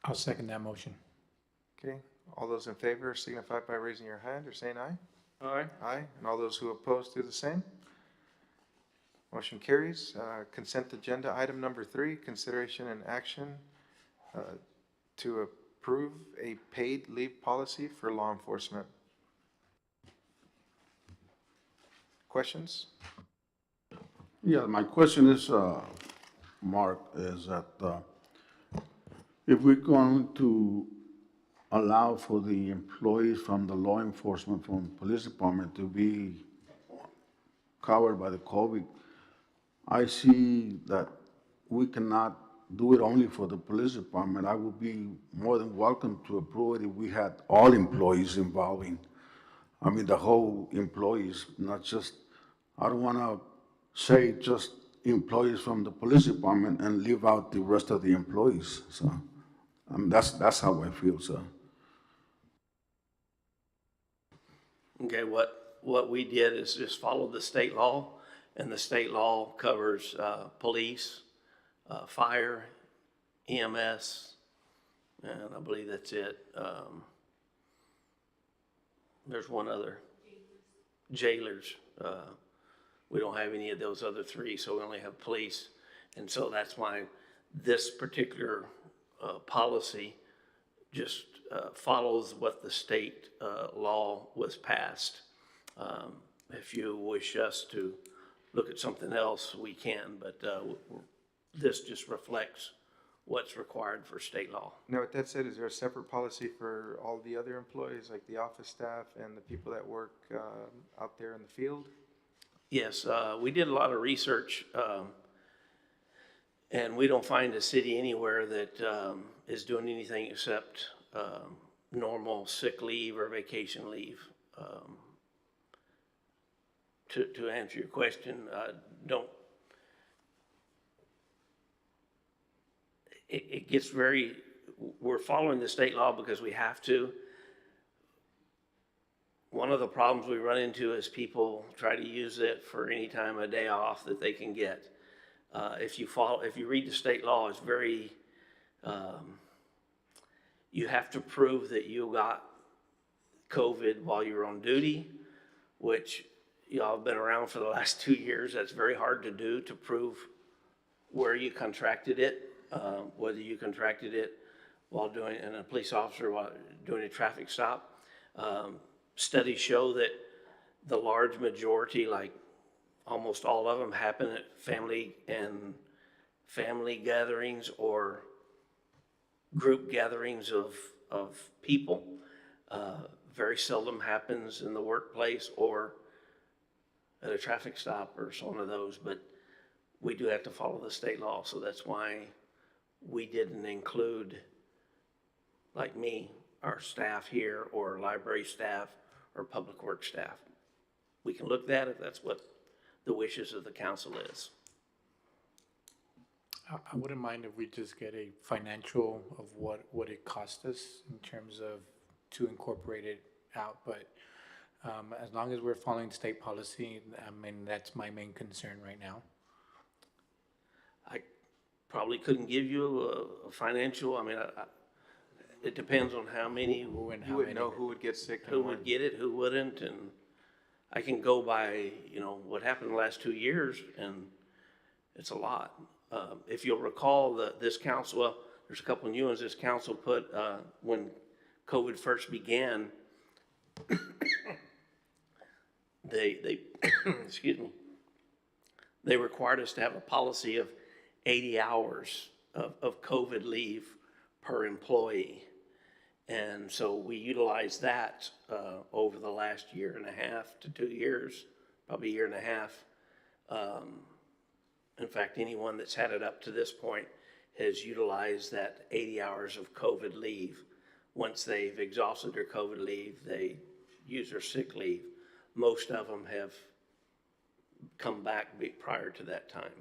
I'll second that motion. Okay, all those in favor signify by raising your hand or saying aye. Aye. Aye, and all those who oppose do the same. Motion carries. Consent agenda item number 3, consideration and action to approve a paid leave policy for law enforcement. Questions? Yeah, my question is, Mark, is that if we're going to allow for the employees from the law enforcement, from police department to be covered by the COVID, I see that we cannot do it only for the police department. I would be more than welcome to approve it if we had all employees involving. I mean, the whole employees, not just, I don't want to say just employees from the police department and leave out the rest of the employees. So that's how I feel, so. Okay, what we did is just follow the state law, and the state law covers police, fire, EMS, and I believe that's it. There's one other. Jailers. We don't have any of those other three, so we only have police. And so that's why this particular policy just follows what the state law was passed. If you wish us to look at something else, we can, but this just reflects what's required for state law. Now, with that said, is there a separate policy for all the other employees, like the office staff and the people that work out there in the field? Yes, we did a lot of research, and we don't find a city anywhere that is doing anything except normal sick leave or vacation leave. To answer your question, it gets very, we're following the state law because we have to. One of the problems we run into is people try to use it for any time a day off that they can get. If you read the state law, it's very, you have to prove that you got COVID while you're on duty, which y'all have been around for the last 2 years. That's very hard to do, to prove where you contracted it, whether you contracted it while doing, and a police officer while doing a traffic stop. Studies show that the large majority, like almost all of them, happen at family gatherings or group gatherings of people. Very seldom happens in the workplace or at a traffic stop or one of those, but we do have to follow the state law, so that's why we didn't include, like me, our staff here, or library staff, or public works staff. We can look at that if that's what the wishes of the council is. I wouldn't mind if we just get a financial of what it cost us in terms of to incorporate it out, but as long as we're following state policy, I mean, that's my main concern right now. I probably couldn't give you a financial, I mean, it depends on how many, Who and You how wouldn't many. know who would get sick and who when. would get it, who wouldn't, and I can go by, what happened the last 2 years, and it's a lot. If you'll recall, this council, well, there's a couple of new ones this council put, when COVID first began, they excuse me, they required us to have a policy of 80 hours of COVID leave per employee. And so we utilized that over the last 1.5 to 2 years, probably 1.5 years. In fact, anyone that's had it up to this point has utilized that 80 hours of COVID leave. Once they've exhausted their COVID leave, they use their sick leave. Most of them have come back prior to that time.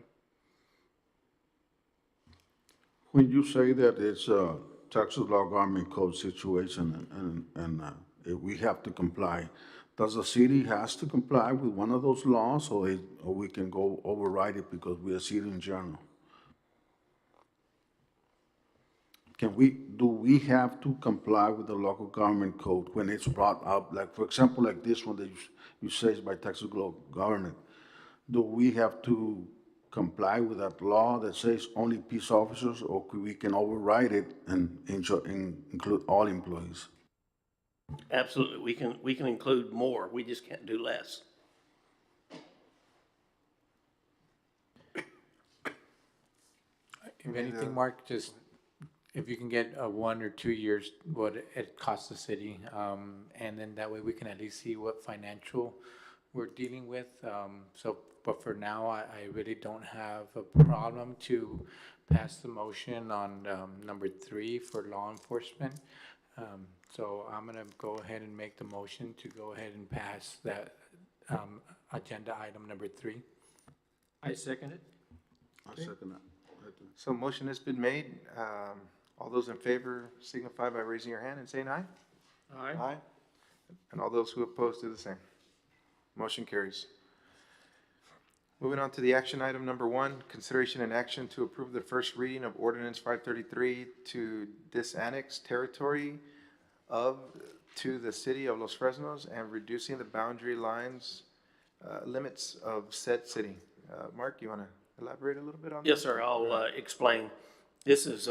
When you say that it's a Texas Law Government Code situation and if we have to comply, does the city has to comply with one of those laws, or we can go override it because we're a city in general? Do we have to comply with the local government code when it's brought up, like, for example, like this one that you say is by Texas government? Do we have to comply with that law that says only peace officers, or we can override it and include all employees? Absolutely, we can include more, we just can't do less. If anything, Mark, just if you can get 1 or 2 years what it costs the city, and then that way we can at least see what financial we're dealing with. But for now, I really don't have a problem to pass the motion on number 3 for law enforcement. So I'm gonna go ahead and make the motion to go ahead and pass that agenda item number 3. I second it. I second that. So motion has been made. All those in favor signify by raising your hand and saying aye. Aye. And all those who oppose do the same. Motion carries. Moving on to the action item number 1, consideration and action to approve the first reading of ordinance 533 to disannex territory to the city of Los Fresnos and reducing the boundary lines, limits of said city. Mark, you want to elaborate a little bit on that? Yes, sir, I'll explain. This is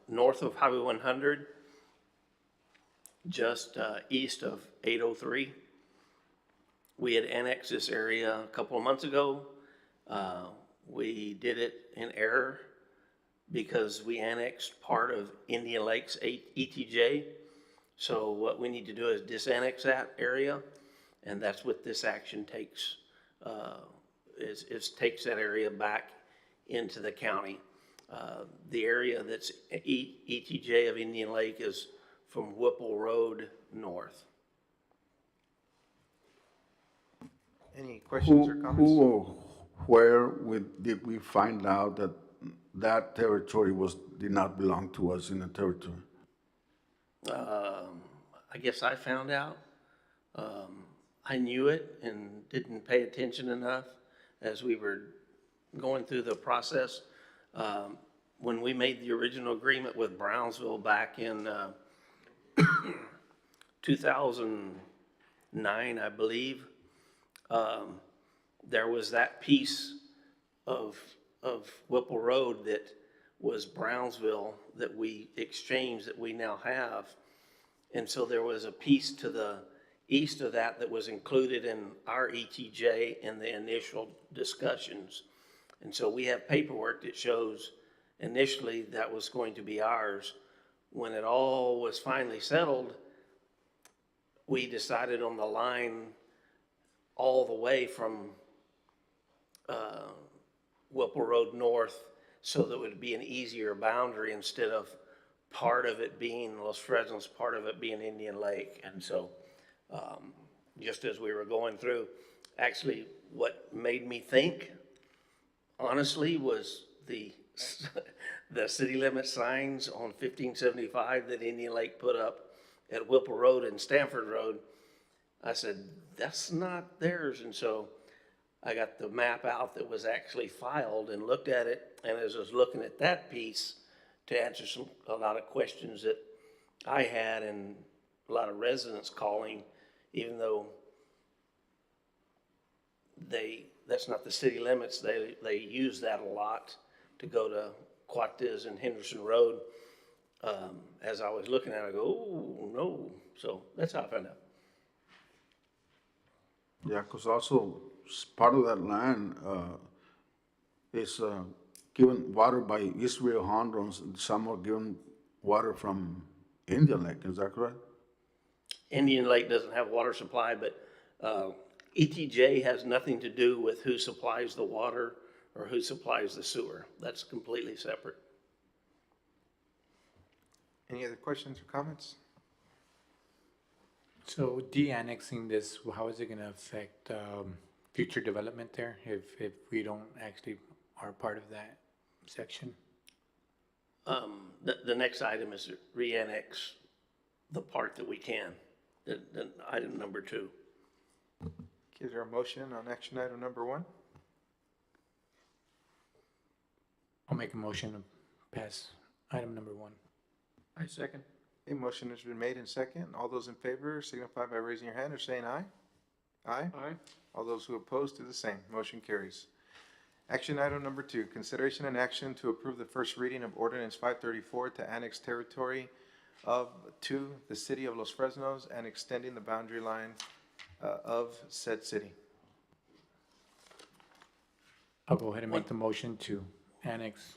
north of Highway 100, just east of 803. We had annexed this area a couple of months ago. We did it in error because we annexed part of Indian Lakes ETJ. So what we need to do is disannex that area, and that's what this action takes, takes that area back into the county. The area that's ETJ of Indian Lake is from Whipple Road north. Any questions or comments? Who or where did we find out that that territory did not belong to us in the territory? I guess I found out. I knew it and didn't pay attention enough as we were going through the process. When we made the original agreement with Brownsville back in 2009, I believe, there was that piece of Whipple Road that was Brownsville that we exchanged that we now have. And so there was a piece to the east of that was included in our ETJ in the initial discussions. And so we have paperwork that shows initially that was going to be ours. When it all was finally settled, we decided on the line all the way from Whipple Road north so that it would be an easier boundary instead of part of it being Los Fresnos, part of it being Indian Lake. And so just as we were going through, actually what made me think, honestly, was the city limit signs on 1575 that Indian Lake put up at Whipple Road and Stanford Road. I said, that's not theirs. And so I got the map out that was actually filed and looked at it. And as I was looking at that piece to answer a lot of questions that I had and a lot of residents calling, even though that's not the city limits, they use that a lot to go to Cuates and Henderson Road. As I was looking at it, I go, oh, no. So that's how I found out. Yeah, because also part of that land is given water by East Rio Hondo, and some are given water from Indian Lake. Is that correct? Indian Lake doesn't have water supply, but ETJ has nothing to do with who supplies the water or who supplies the sewer. That's completely separate. Any other questions or comments? So de-annexing this, how is it gonna affect future development there if we don't actually are part of that section? The next item is to re-annex the part that we can, the item number 2. Is there a motion on action item number 1? I'll make a motion to pass item number 1. I second. A motion has been made and second. All those in favor signify by raising your hand or saying aye. Aye. Aye. All those who oppose do the same. Motion carries. Action item number 2, consideration and action to approve the first reading of ordinance 534 to annex territory to the city of Los Fresnos and extending the boundary line of said city. I'll go ahead and make the motion to annex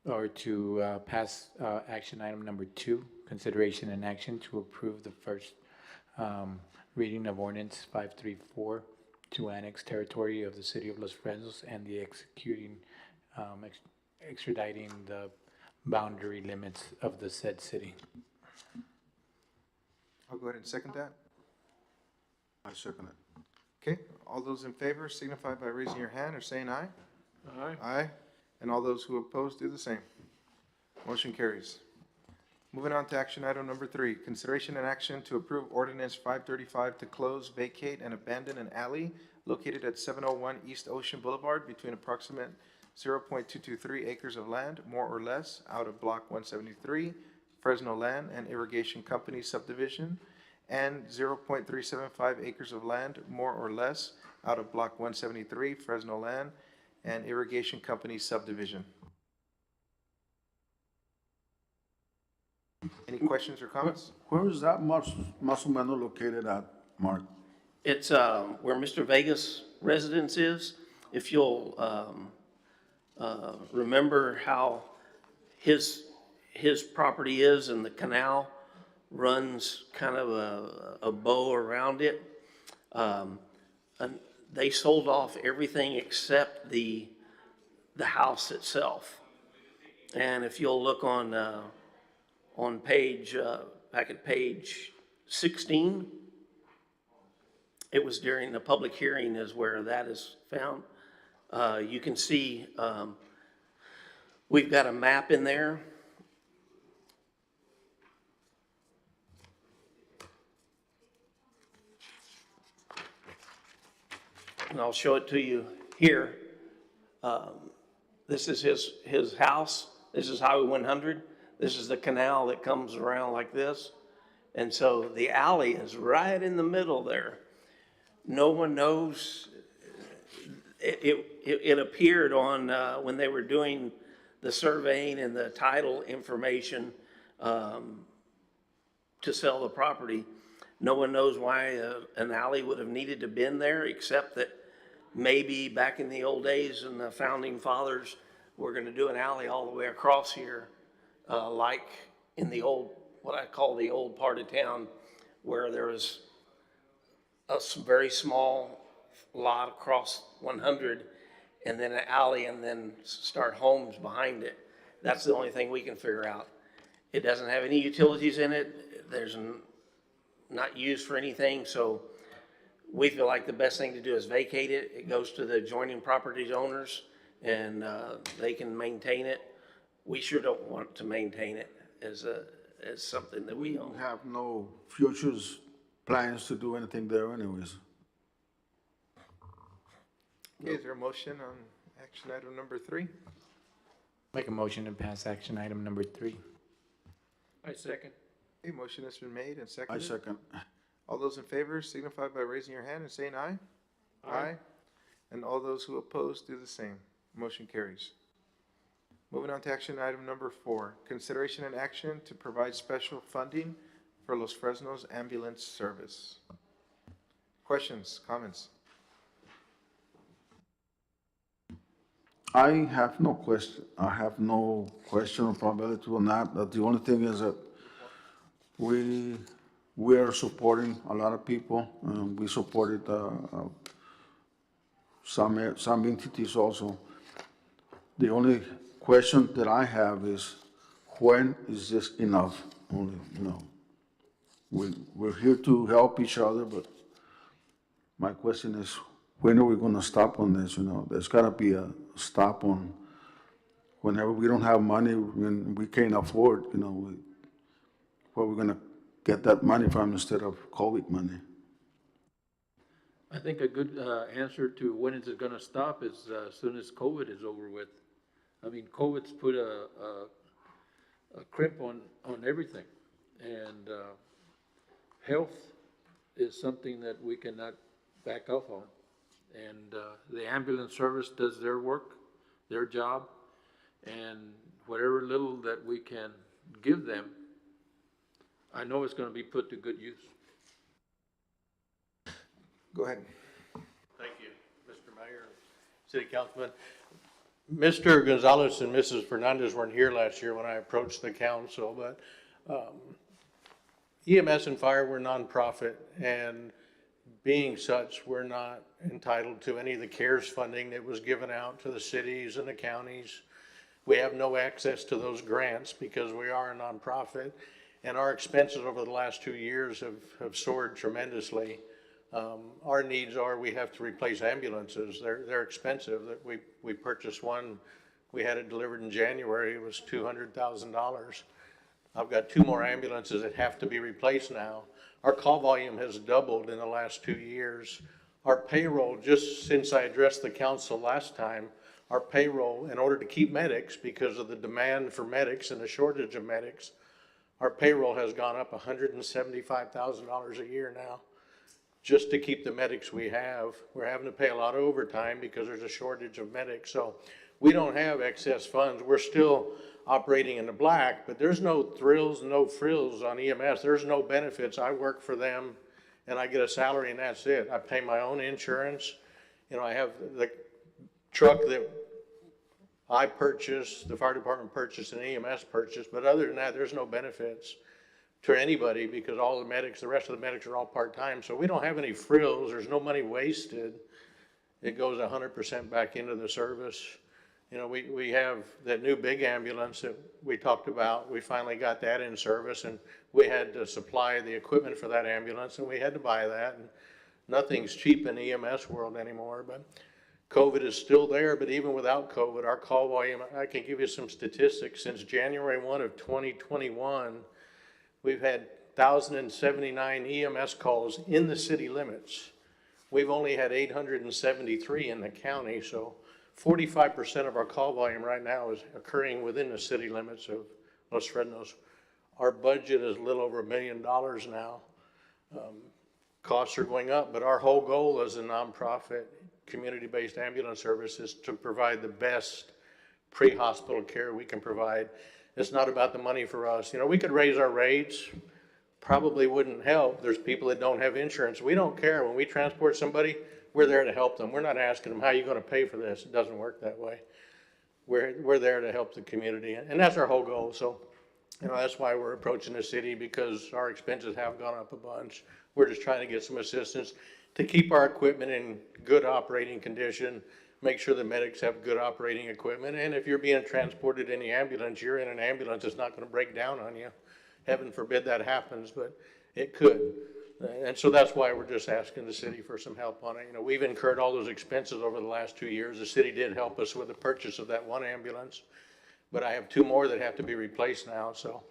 or to pass action item number 2, consideration and action to approve the first reading of ordinance 534 to annex territory of the city of Los Fresnos and the extraditing the boundary limits of the said city. I'll go ahead and second that. I second it. Okay, all those in favor signify by raising your hand or saying aye. Aye. Aye. And all those who oppose do the same. Motion carries. Moving on to action item number 3, consideration and action to approve ordinance 535 to close, vacate, and abandon an alley located at 701 East Ocean Boulevard between approximate 0.223 acres of land, more or less, out of Block 173, Fresno Land and Irrigation Company subdivision, and 0.375 acres of land, more or less, out of Block 173, Fresno Land and Irrigation Company subdivision. Any questions or comments? Where is that Más o menos located at, Mark? It's where Mr. Vegas' residence is. If you'll remember how his property is, and the canal runs kind of a bow around it. And they sold off everything except the house itself. And if you'll look on page, back at page 16, it was during the public hearing is where that is found. You can see we've got a map in there. And I'll show it to you here. This is his house. This is Highway 100. This is the canal that comes around like this. And so the alley is right in the middle there. No one knows. It appeared on when they were doing the surveying and the title information to sell the property. No one knows why an alley would have needed to been there, except that maybe back in the old days and the founding fathers were going to do an alley all the way across here, like in the old, what I call the old part of town, where there was a very small lot across 100 and then an alley and then start homes behind it. That's the only thing we can figure out. It doesn't have any utilities in it. There's not used for anything, so we feel like the best thing to do is vacate it. It goes to the adjoining properties owners, and they can maintain it. We sure don't want to maintain it as something that we own. Have no futures plans to do anything there anyways. Okay, is there a motion on action item number 3? Make a motion to pass action item number 3. I second. A motion has been made and I seconded. second. All those in favor signify by raising your hand and saying aye. Aye. And all those who oppose do the same. Motion carries. Moving on to action item number 4, consideration and action to provide special funding for Los Fresnos ambulance service. Questions, comments? I have no question. I have no question or probability on that. But the only thing is that we are supporting a lot of people. We supported some entities also. The only question that I have is, when is this enough? Only, we're here to help each other, but my question is, when are we going to stop on this? There's got to be a stop on whenever we don't have money, when we can't afford, where we're going to get that money from instead of COVID money. I think a good answer to when is it gonna stop is as soon as COVID is over with. I mean, COVID's put a crimp on everything. And health is something that we cannot back off on. And the ambulance service does their work, their job, and whatever little that we can give them, I know it's gonna be put to good use. Go ahead. Thank you, Mr. Mayor, City Councilman. Mr. Gonzalez and Mrs. Fernandez weren't here last year when I approached the council, but EMS and fire were nonprofit, and being such, we're not entitled to any of the CARES funding that was given out to the cities and the counties. We have no access to those grants because we are a nonprofit, and our expenses over the last 2 years have soared tremendously. Our needs are, we have to replace ambulances. They're expensive. We purchased one, we had it delivered in January, it was $200,000. I've got 2 more ambulances that have to be replaced now. Our call volume has doubled in the last 2 years. our payroll, just since I addressed the council last time, our payroll, in order to keep medics, because of the demand for medics and the shortage of medics, our payroll has gone up $175,000 a year now, just to keep the medics we have. We're having to pay a lot of overtime because there's a shortage of medics. So we don't have excess funds. We're still operating in the black, but there's no thrills, no frills on EMS. There's no benefits. I work for them and I get a salary and that's it. I pay my own insurance. You know, I have the truck that I purchased, the fire department purchased, and EMS purchased, but other than that, there's no benefits to anybody because all the medics, the rest of the medics are all part-time. So we don't have any frills. There's no money wasted. It goes 100% back into the service. You know, we have that new big ambulance that we talked about. We finally got that in service, and we had to supply the equipment for that ambulance, and we had to buy that. And nothing's cheap in the EMS world anymore, but COVID is still there. But even without COVID, our call volume, I can give you some statistics. Since January 1 of 2021, we've had 1,079 EMS calls in the city limits. We've only had 873 in the county, so 45% of our call volume right now is occurring within the city limits of Los Fresnos. Our budget is a little over $1 million now. Costs are going up, but our whole goal as a nonprofit community-based ambulance service is to provide the best pre-hospital care we can provide. It's not about the money for us. You know, we could raise our rates, probably wouldn't help. There's people that don't have insurance. We don't care. When we transport somebody, we're there to help them. We're not asking them, how are you going to pay for this? It doesn't work that way. We're there to help the community, and that's our whole goal. So, you know, that's why we're approaching the city, because our expenses have gone up a bunch. We're just trying to get some assistance to keep our equipment in good operating condition, make sure the medics have good operating equipment, and if you're being transported in the ambulance, you're in an ambulance, it's not going to break down on you. Heaven forbid that happens, but it could. And so that's why we're just asking the city for some help on it. You know, we've incurred all those expenses over the last 2 years. The city did help us with the purchase of that one ambulance, but I have 2 more that have to be replaced now. So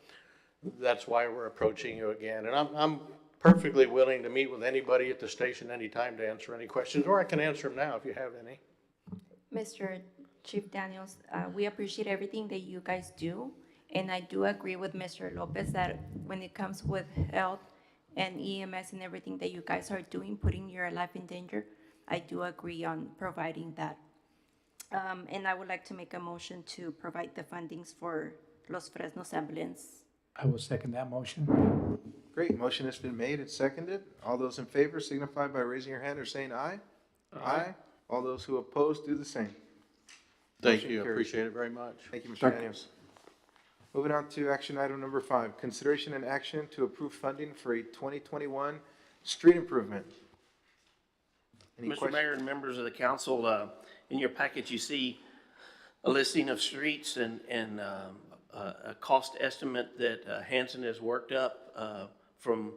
that's why we're approaching you again. And I'm perfectly willing to meet with anybody at the station anytime to answer any questions, or I can answer them now if you have any. Mr. Chief Daniels, we appreciate everything that you guys do. And I do agree with Mr. Lopez that when it comes with health and EMS and everything that you guys are doing, putting your life in danger, I do agree on providing that. And I would like to make a motion to provide the fundings for Los Fresnos ambulance. I will second that motion. Great, motion has been made and seconded. All those in favor signify by raising your hand or saying aye. Aye. All those who oppose do the same. Thank Motion you, carries. appreciate it very much. Thank you, Mr. Daniels. Moving on to action item number 5, consideration and action to approve funding for a 2021 street improvement. Any Mr. questions? Mayor and members of the council, in your package, you see a listing of streets and a cost estimate that Hanson has worked up from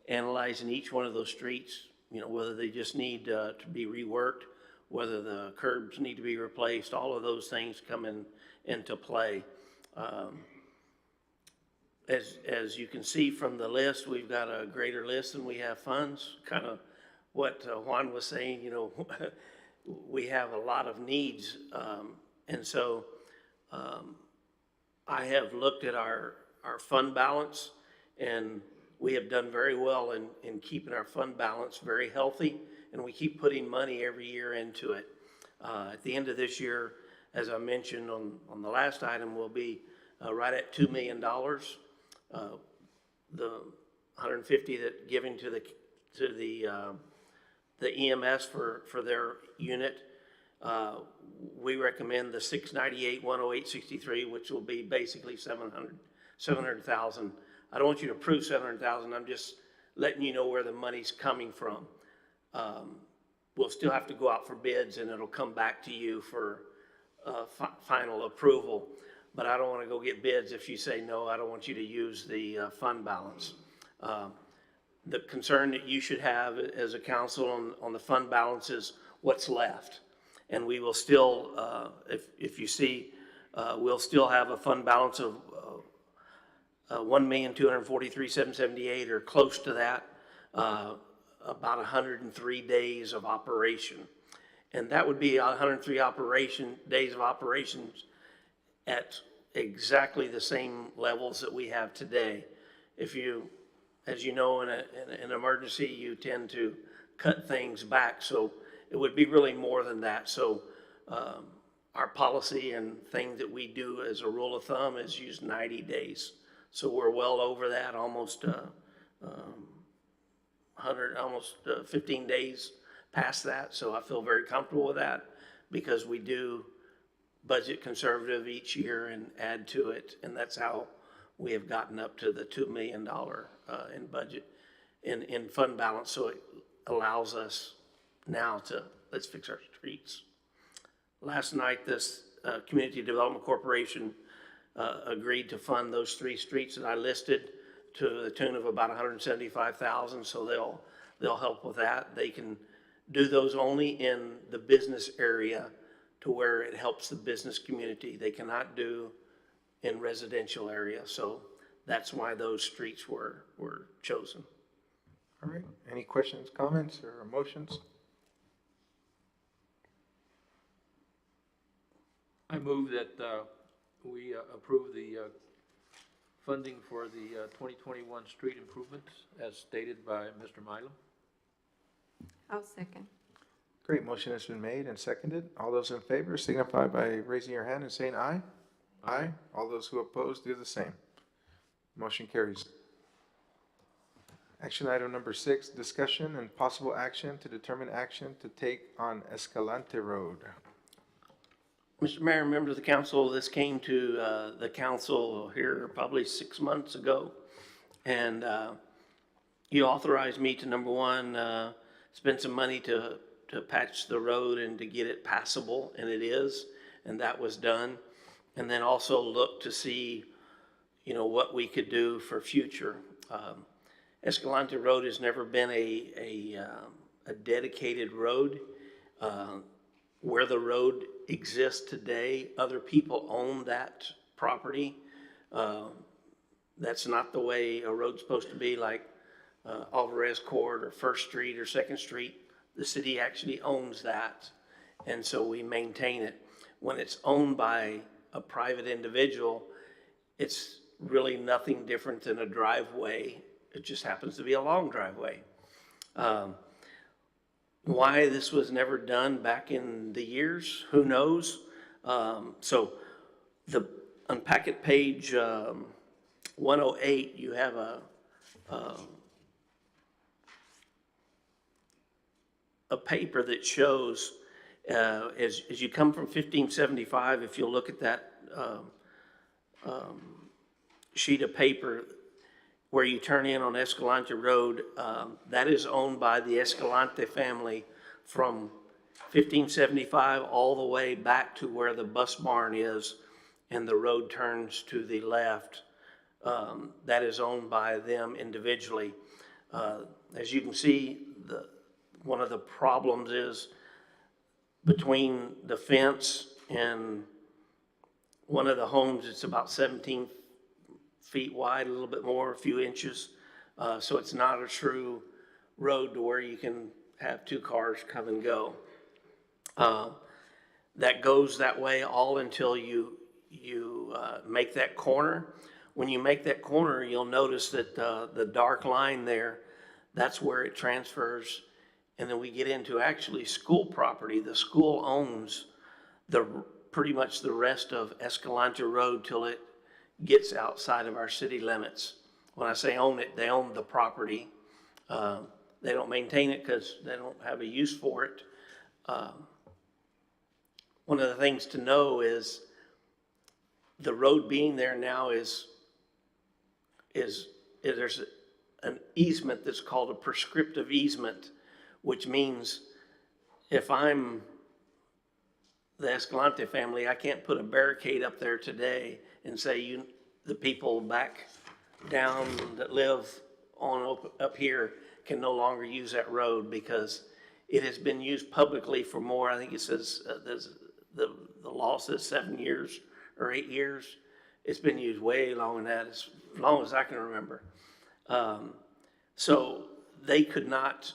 analyzing each one of those streets, you know, whether they just need to be reworked, whether the curbs need to be replaced, all of those things come into play. As you can see from the list, we've got a greater list than we have funds. Kind of what Juan was saying, you know, we have a lot of needs. And so I have looked at our fund balance, and we have done very well in keeping our fund balance very healthy, and we keep putting money every year into it. At the end of this year, as I mentioned on the last item, we'll be right at $2 million. The 150 that given to the EMS for their unit, we recommend the 698 10863, which will be basically 700,000. I don't want you to approve 700,000. I'm just letting you know where the money's coming from. We'll still have to go out for bids, and it'll come back to you for final approval. But I don't want to go get bids if you say, no, I don't want you to use the fund balance. The concern that you should have as a council on the fund balance is what's left. And we will still, if you see, we'll still have a fund balance of $1,243,778 or close to that. about 103 days of operation. And that would be 103 days of operations at exactly the same levels that we have today. If you, as you know, in an emergency, you tend to cut things back. So it would be really more than that. So our policy and thing that we do as a rule of thumb is use 90 days. So we're well over that, almost 15 days past that. So I feel very comfortable with that because we do budget conservative each year and add to it. And that's how we have gotten up to the $2 million in budget in fund balance. So it allows us now to, let's fix our streets. Last night, this Community Development Corporation agreed to fund those 3 streets that I listed to the tune of about $175,000. So they'll help with that. They can do those only in the business area to where it helps the business community. They cannot do in residential area. So that's why those streets were chosen. All right, any questions, comments, or motions? I move that we approve the funding for the 2021 street improvements as stated by Mr. Milo. I'll second. Great, motion has been made and seconded. All those in favor signify by raising your hand and saying aye. Aye. All those who oppose do the same. Motion carries. Action item number 6, discussion and possible action to determine action to take on Escalante Road. Mr. Mayor, members of the council, this came to the council here probably 6 months ago. And you authorized me to, number one, spend some money to patch the road and to get it passable, and it is, and that was done. And then also look to see, you know, what we could do for future. Escalante Road has never been a dedicated road. Where the road exists today, other people own that property. That's not the way a road's supposed to be, like Alvarez Court or First Street or Second Street. The city actually owns that, and so we maintain it. When it's owned by a private individual, it's really nothing different than a driveway. It just happens to be a long driveway. Why this was never done back in the years, who knows? So on packet page 108, you have a paper that shows as you come from 1575, if you look at that sheet of paper where you turn in on Escalante Road, that is owned by the Escalante family from 1575 all the way back to where the bus barn is and the road turns to the left. That is owned by them individually. As you can see, one of the problems is between the fence and one of the homes, it's about 17 feet wide, a little bit more, a few inches. So it's not a true road to where you can have 2 cars come and go. That goes that way all until you make that corner. When you make that corner, you'll notice that the dark line there, that's where it transfers. And then we get into actually school property. The school owns pretty much the rest of Escalante Road till it gets outside of our city limits. When I say own it, they own the property. They don't maintain it because they don't have a use for it. One of the things to know is the road being there now is there's an easement that's called a prescriptive easement, which means if I'm the Escalante family, I can't put a barricade up there today and say the people back down that live on up here can no longer use that road because it has been used publicly for more. I think it says the law says 7 years or 8 years. It's been used way longer than that, as long as I can remember. So they could not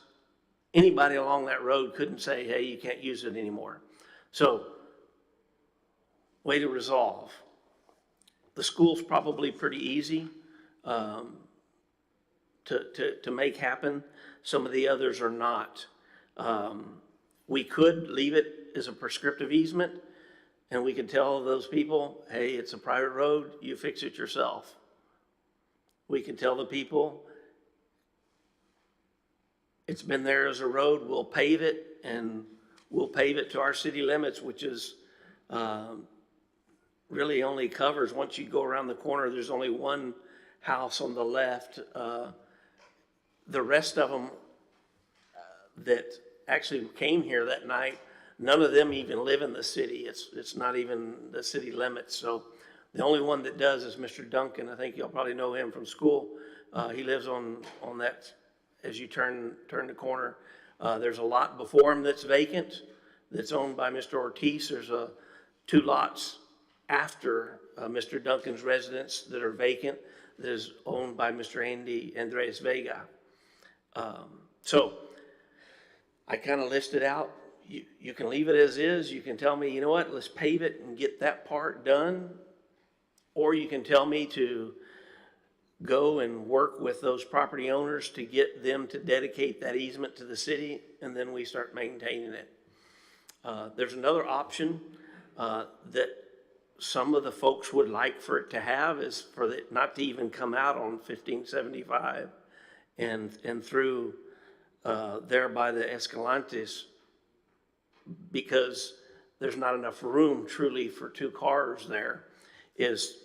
anybody along that road couldn't say, hey, you can't use it anymore. So, way to resolve. The school's probably pretty easy to make happen. Some of the others are not. We could leave it as a prescriptive easement, and we could tell those people, hey, it's a private road, you fix it yourself. We can tell the people, it's been there as a road, we'll pave it, and we'll pave it to our city limits, which is really only covers, once you go around the corner, there's only one house on the left. The rest of them that actually came here that night, none of them even live in the city. It's not even the city limits. So the only one that does is Mr. Duncan. I think you'll probably know him from school. He lives on that, as you turn the corner. There's a lot before him that's vacant, that's owned by Mr. Ortiz. There's 2 lots after Mr. Duncan's residence that are vacant, that is owned by Mr. Andres Vega. So I kind of listed out, you can leave it as is. You can tell me, you know what, let's pave it and get that part done. Or you can tell me to go and work with those property owners to get them to dedicate that easement to the city, and then we start maintaining it. There's another option that some of the folks would like for it to have, is for it not to even come out on 1575 and through there by the Escalantes, because there's not enough room truly for 2 cars there, is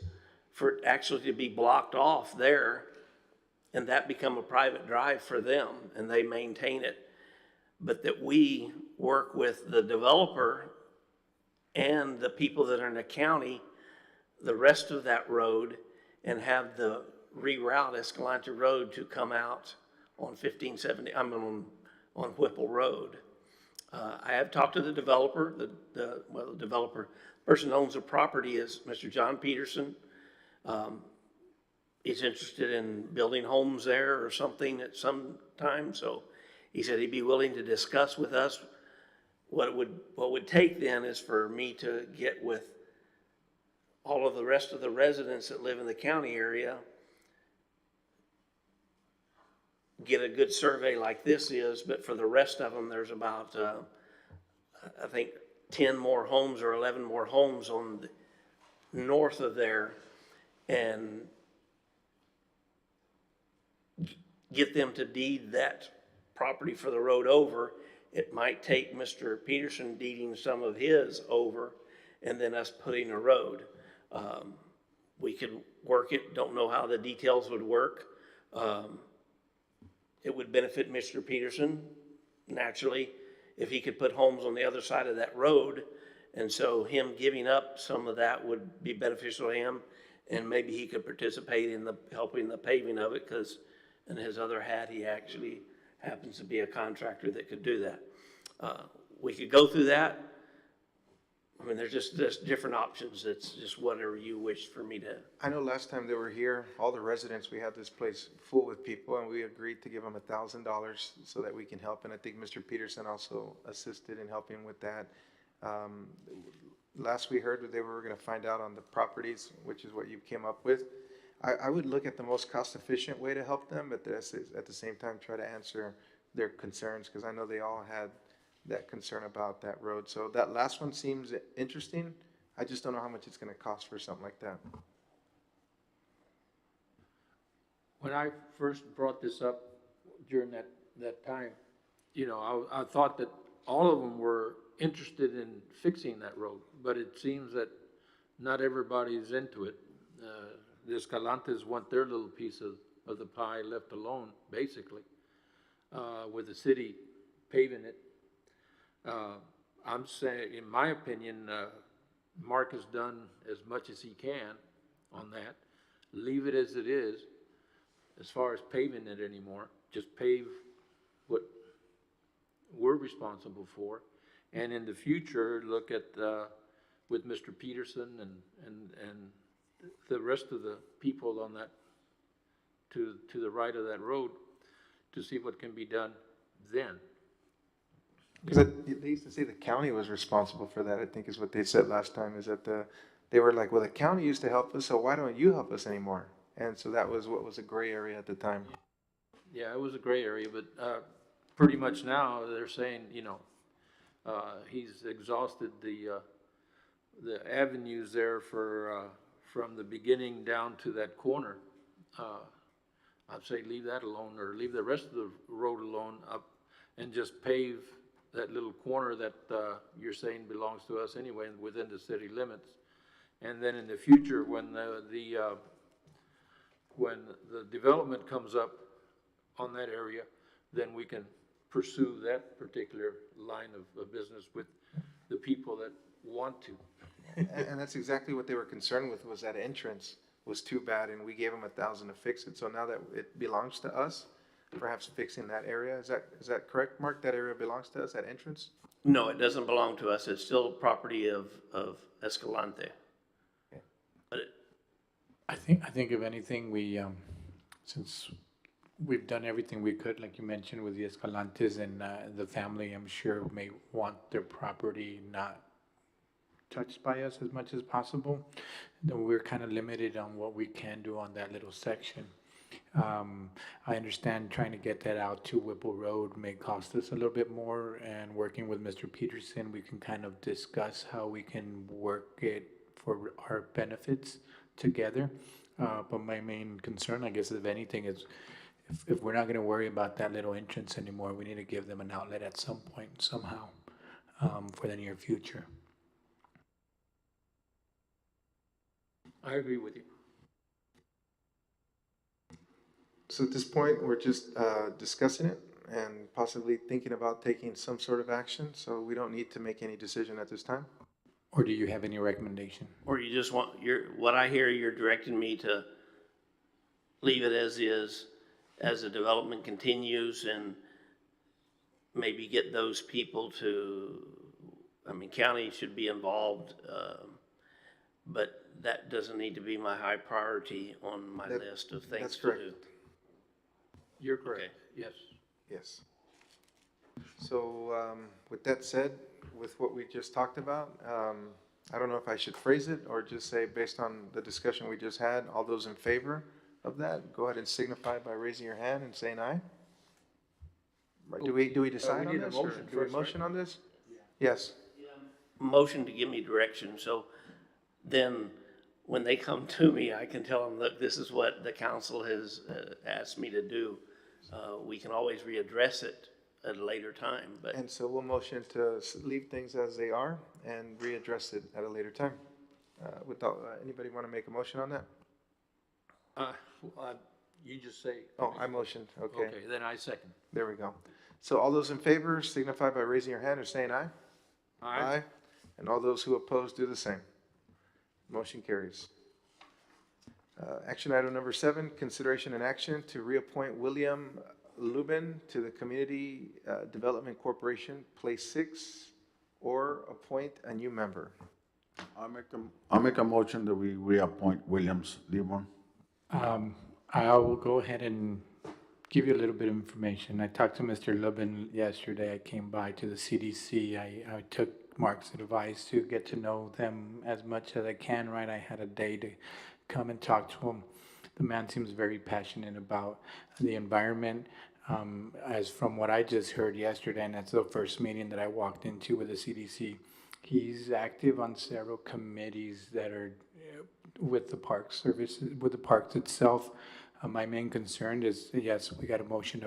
for it actually to be blocked off there, and that become a private drive for them, and they maintain it. But that we work with the developer and the people that are in the county, the rest of that road, and have the reroute Escalante Road to come out on 1570, on Whipple Road. I have talked to the developer. The developer, person who owns the property is Mr. John Peterson. He's interested in building homes there or something at some time. So he said he'd be willing to discuss with us what would take then is for me to get with all of the rest of the residents that live in the county area, get a good survey like this is, but for the rest of them, there's about, I think 10 more homes or 11 more homes on the north of there, and get them to deed that property for the road over. It might take Mr. Peterson deeding some of his over, and then us putting a road. We could work it, don't know how the details would work. It would benefit Mr. Peterson, naturally, if he could put homes on the other side of that road. And so him giving up some of that would be beneficial to him, and maybe he could participate in helping the paving of it, because in his other hat, he actually happens to be a contractor that could do that. We could go through that. I mean, there's just different options. It's just whatever you wish for me to. I know last time they were here, all the residents, we had this place full with people, and we agreed to give them $1,000 so that we can help. And I think Mr. Peterson also assisted in helping with that. Last we heard, they were going to find out on the properties, which is what you came up with. I would look at the most cost-efficient way to help them, but at the same time try to answer their concerns, because I know they all had that concern about that road. So that last one seems interesting. I just don't know how much it's going to cost for something like that. When I first brought this up during that time, you know, I thought that all of them were interested in fixing that road, but it seems that not everybody's into it. The Escalantes want their little piece of the pie left alone, basically, with the city paving it. I'm saying, in my opinion, Mark has done as much as he can on that. Leave it as it is, as far as paving it anymore. Just pave what we're responsible for. And in the future, look at, with Mr. Peterson and the rest of the people on that, to the right of that road, to see what can be done then. Because they used to say the county was responsible for that, I think is what they said last time, is that they were like, well, the county used to help us, so why don't you help us anymore? And so that was what was a gray area at the time. Yeah, it was a gray area, but, pretty much now, they're saying, you know, he's exhausted the avenues there for, from the beginning down to that corner. I'd say leave that alone, or leave the rest of the road alone up, and just pave that little corner that, you're saying belongs to us anyway, within the city limits. And then in the future, when when the development comes up on that area, then we can pursue that particular line of business with the people that want to. And that's exactly what they were concerned with, was that entrance was too bad, and we gave them $1,000 to fix it. So now that it belongs to us, perhaps fixing that area, is that correct, Mark? That area belongs to us, that entrance? No, it doesn't belong to us. It's still property of Escalante. Okay. But I think if anything, we, since we've done everything we could, like you mentioned, with the Escalantes and the family, I'm sure may want their property not touched by us as much as possible. Then we're kind of limited on what we can do on that little section. I understand trying to get that out to Whipple Road may cost us a little bit more, and working with Mr. Peterson, we can kind of discuss how we can work it for our benefits together. But my main concern, I guess, if anything, is if we're not going to worry about that little entrance anymore, we need to give them an outlet at some point, somehow, for the near future. I agree with you. So at this point, we're just discussing it and possibly thinking about taking some sort of action, so we don't need to make any decision at this time. Or do you have any recommendation? or you just want, what I hear, you're directing me to leave it as is, as the development continues, and maybe get those people to, I mean, county should be involved, but that doesn't need to be my high priority on my list of things That's to correct. do. You're correct, Okay. yes. Yes. So with that said, with what we just talked about, I don't know if I should phrase it or just say, based on the discussion we just had, all those in favor of that, go ahead and signify by raising your hand and saying aye. Right, do we decide on need a this? Or motion do we first, right? motion on this? Yes. Motion to give me direction, so then when they come to me, I can tell them, look, this is what the council has asked me to do. We can always readdress it at a later time, but And so we'll motion to leave things as they are and readdress it at a later time. Without, anybody want to make a motion on that? You just say. Oh, I motioned, okay. Okay, then I second. There we go. So all those in favor signify by raising your hand or saying aye. Aye. And all those who oppose do the same. Motion carries. Action item number 7, consideration and action to reappoint William Lubin to the Community Development Corporation, Place 6, or appoint a new member. I'll make a motion that we reappoint Williams Lubin. I will go ahead and give you a little bit of information. I talked to Mr. Lubin yesterday. I came by to the CDC. I took Mark's advice to get to know them as much as I can, right? I had a day to come and talk to him. The man seems very passionate about the environment. As from what I just heard yesterday, and that's the first meeting that I walked into with the CDC, he's active on several committees that are with the Park Service, with the parks itself. My main concern is, yes, we got a motion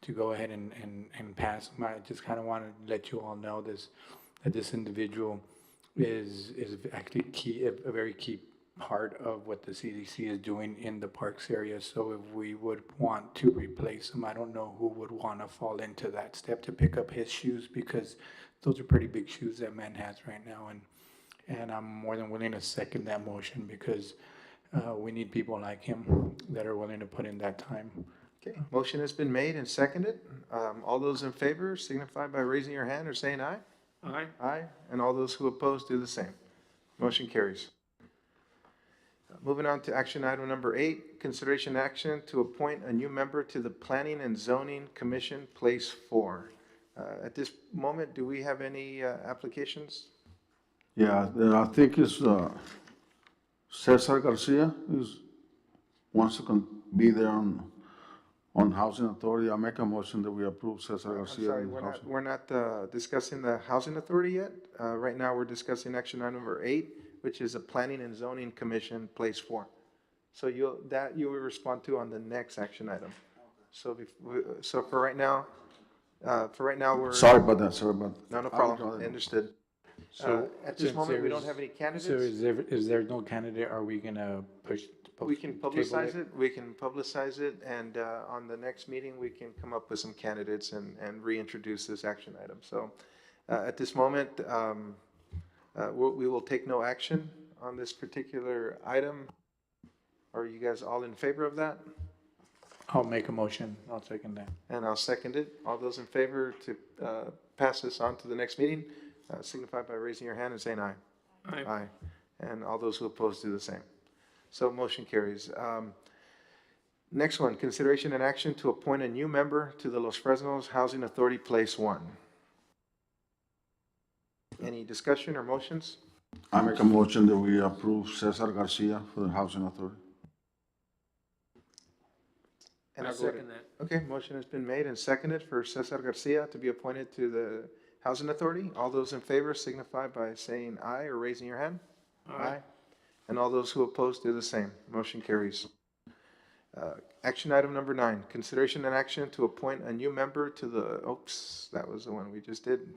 to go ahead and pass. I just kind of want to let you all know this, that this individual is actually key, a very key part of what the CDC is doing in the parks area. So if we would want to replace him, I don't know who would want to fall into that step to pick up his shoes, because those are pretty big shoes that man has right now. And I'm more than willing to second that motion, because we need people like him that are willing to put in that time. Okay, motion has been made and seconded. All those in favor signify by raising your hand or saying aye. Aye. Aye, and all those who oppose do the same. Motion carries. Moving on to action item number 8, consideration action to appoint a new member to the Planning and Zoning Commission, Place 4. At this moment, do we have any applications? Yeah, I think it's Cesar Garcia wants to be there on Housing Authority. I make a motion that we approve Cesar I'm Garcia. sorry, on Housing. we're not discussing the Housing Authority yet. Right now, we're discussing action item number 8, which is a Planning and Zoning Commission, place 4. So you will respond to on the next action item. So, so for right now, we're. Sorry about that, sir, but. No, no I problem. withdraw that. Understood. So At this since moment, we don't there's- have any So candidates. is there no candidate, are we gonna push? We can table publicize it, and on the next meeting, we can come up with some candidates and reintroduce this action item. So at this moment, we will take no action on this particular item. Are you guys all in favor of that? I'll make a motion, I'll second that. And I'll second it. All those in favor to pass this on to the next meeting, signify by raising your hand and saying aye. Aye. And all those who oppose do the same. So motion carries. Next one, consideration and action to appoint a new member to the Los Fresnos Housing Authority, Place 1. Any discussion or motions? I make a motion that we approve Cesar Garcia for the Housing Authority. And I I'll go to- second that. Okay, motion has been made and seconded for Cesar Garcia to be appointed to the Housing Authority. All those in favor signify by saying aye or raising your hand. Aye. And all those who oppose do the same. Motion carries. Action item number 9, consideration and action to appoint a new member to the, oops, that was the one we just did.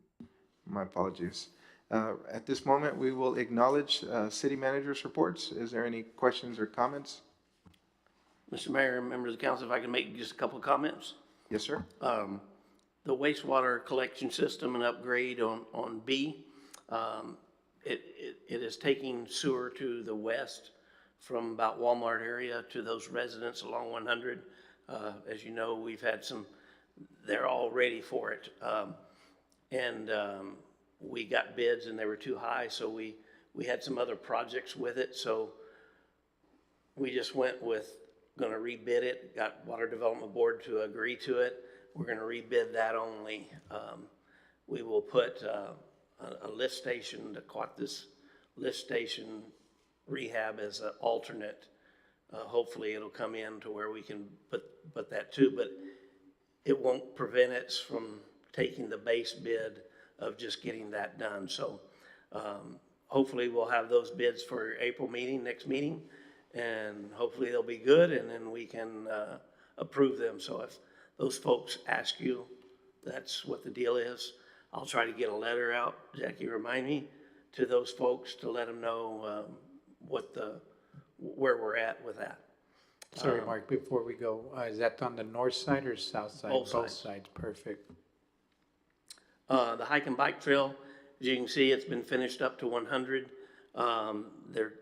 My apologies. At this moment, we will acknowledge city manager's reports. Is there any questions or comments? Mr. Mayor, members of the council, if I can make just a couple of comments. Yes, sir. The wastewater collection system and upgrade on B, it is taking sewer to the west from about Walmart area to those residents along 100. As you know, we've had some, they're all ready for it. We got bids and they were too high, so we had some other projects with it, so we just went with, gonna rebid it, got Water Development Board to agree to it. We're gonna rebid that only. We will put a lift station, to caught this lift station rehab as an alternate. Hopefully it'll come in to where we can put that too, but it won't prevent us from taking the base bid of just getting that done. So hopefully we'll have those bids for April meeting, next meeting, and hopefully they'll be good, and then we can approve them. So if those folks ask you, that's what the deal is. I'll try to get a letter out, Jackie, remind me, to those folks to let them know where we're at with that. Sorry, Mark, before we go, is that on the north side or south side? Both sides. Sides, perfect. The hike and bike trail, as you can see, it's been finished up to 100. They're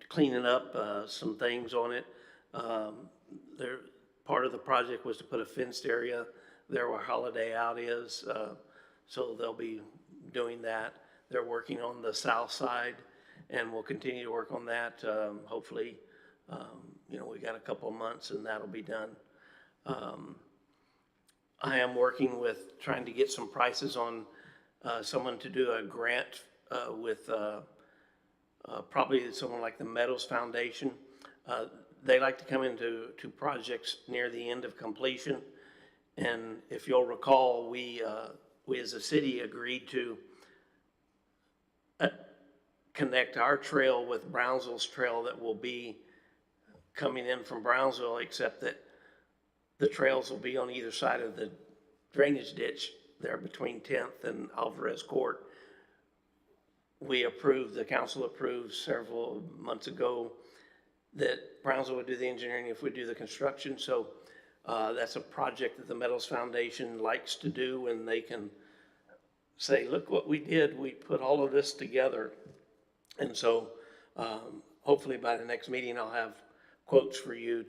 cleaning up some things on it. Part of the project was to put a fenced area there where Holiday Out is, so they'll be doing that. They're working on the south side, and we'll continue to work on that. Hopefully, we got a couple of months and that'll be done. I am working with trying to get some prices on someone to do a grant with probably someone like the Meadows Foundation. They like to come into projects near the end of completion. And if you'll recall, we as a city agreed to connect our trail with Brownsville's trail that will be coming in from Brownsville, except that the trails will be on either side of the drainage ditch there between 10th and Alvarez Court. The council approved several months ago that Brownsville would do the engineering if we do the construction. So that's a project that the Meadows Foundation likes to do, and they can say, look what we did, we put all of this together. And so hopefully by the next meeting, I'll have quotes for you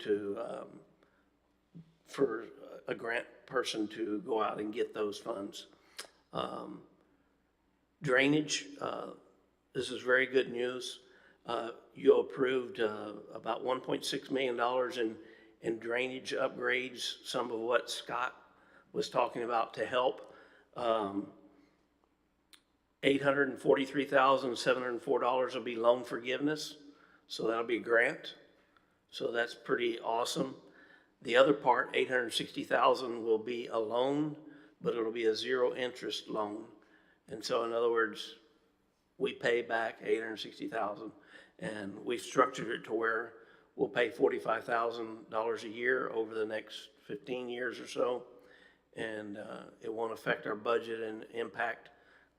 for a grant person to go out and get those funds. Drainage, this is very good news. You approved about $1.6 million in drainage upgrades, some of what Scott was talking about to help. $843,704 will be loan forgiveness, so that'll be a grant. So that's pretty awesome. The other part, $860,000, will be a loan, but it'll be a zero interest loan. And so in other words, we pay back $860,000, and we've structured it to where we'll pay $45,000 a year over the next 15 years or so. And it won't affect our budget and impact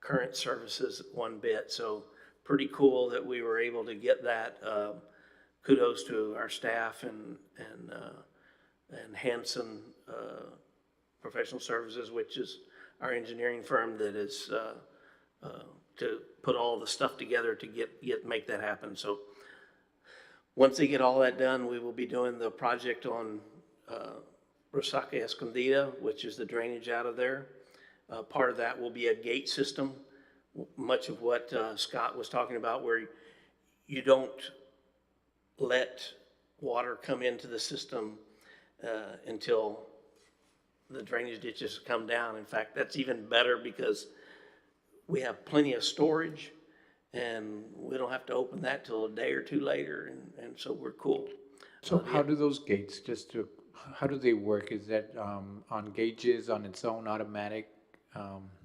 current services one bit. So pretty cool that we were able to get that. Kudos to our staff and Henderson Professional Services, which is our engineering firm that is to put all the stuff together to make that happen. So once they get all that done, we will be doing the project on Resaca Escondida, which is the drainage out of there. Part of that will be a gate system, much of what Scott was talking about, where you don't let water come into the system until the drainage ditches come down. In fact, that's even better because we have plenty of storage and we don't have to open that till a day or two later, and so we're cool. So how do those gates, how do they work? Is that on gauges, on its own, automatic?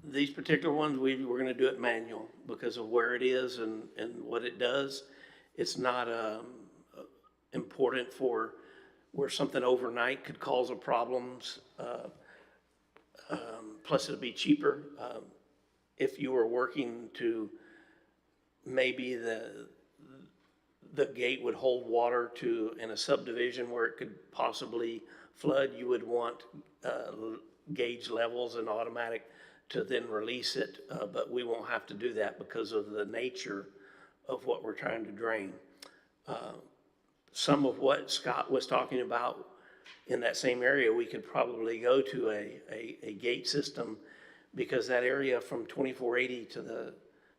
These particular ones, we're going to do it manual because of where it is and what it does. It's not important for where something overnight could cause a problems. Plus it'll be cheaper. If you were working to, maybe the gate would hold water in a subdivision where it could possibly flood, you would want gauge levels and automatic to then release it, but we won't have to do that because of the nature of what we're trying to drain. Some of what Scott was talking about in that same area, we could probably go to a gate system, because that area from 2480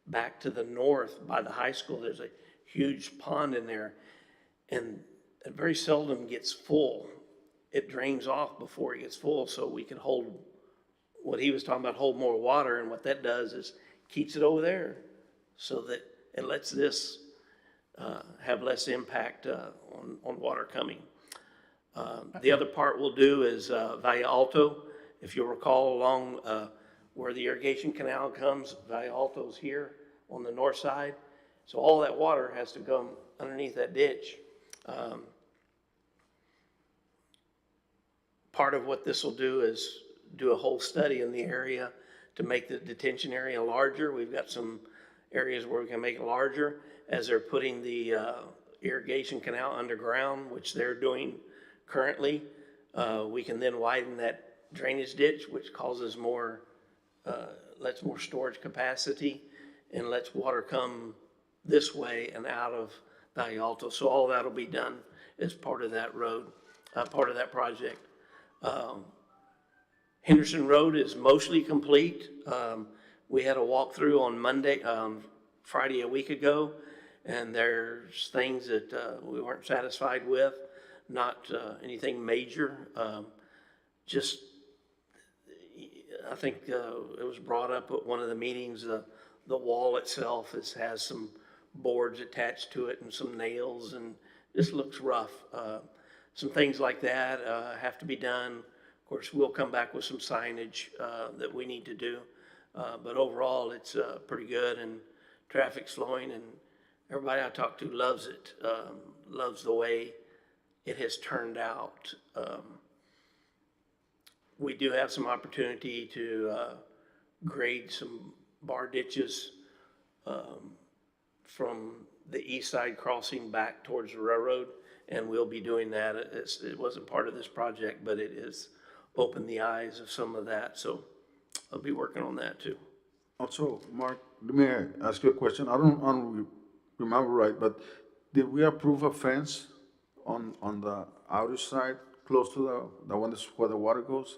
back to the north by the high school, there's a huge pond in there, and it very seldom gets full. It drains off before it gets full, so we can hold what he was talking about, hold more water, and what that does is keeps it over there so that it lets this have less impact on water coming. The other part we'll do is Valle Alto. If you'll recall, along where the irrigation canal comes, Valle Alto's here on the north side. So all that water has to come underneath that ditch. Part of what this will do is do a whole study in the area to make the detention area larger. We've got some areas where we can make it larger as they're putting the irrigation canal underground, which they're doing currently. We can then widen that drainage ditch, which causes more, lets more storage capacity and lets water come this way and out of Valle Alto. So all that'll be done as part of that road, part of that project. Henderson Road is mostly complete. We had a walkthrough on Friday a week ago, and there's things that we weren't satisfied with, not anything major. Just, I think it was brought up at one of the meetings, the wall itself has some boards attached to it and some nails, and just looks rough. Some things like that have to be done. Of course, we'll come back with some signage that we need to do. But overall, it's pretty good, and traffic's flowing, and everybody I talk to loves it, loves the way it has turned out. We do have some opportunity to grade some bar ditches from the east side crossing back towards the railroad, and we'll be doing that. It wasn't part of this project, but it has opened the eyes of some of that, so I'll be working on that too. Also, Mark, let me ask you a question. I don't remember right, but did we approve a fence on the outer side, close to the one that's where the water goes?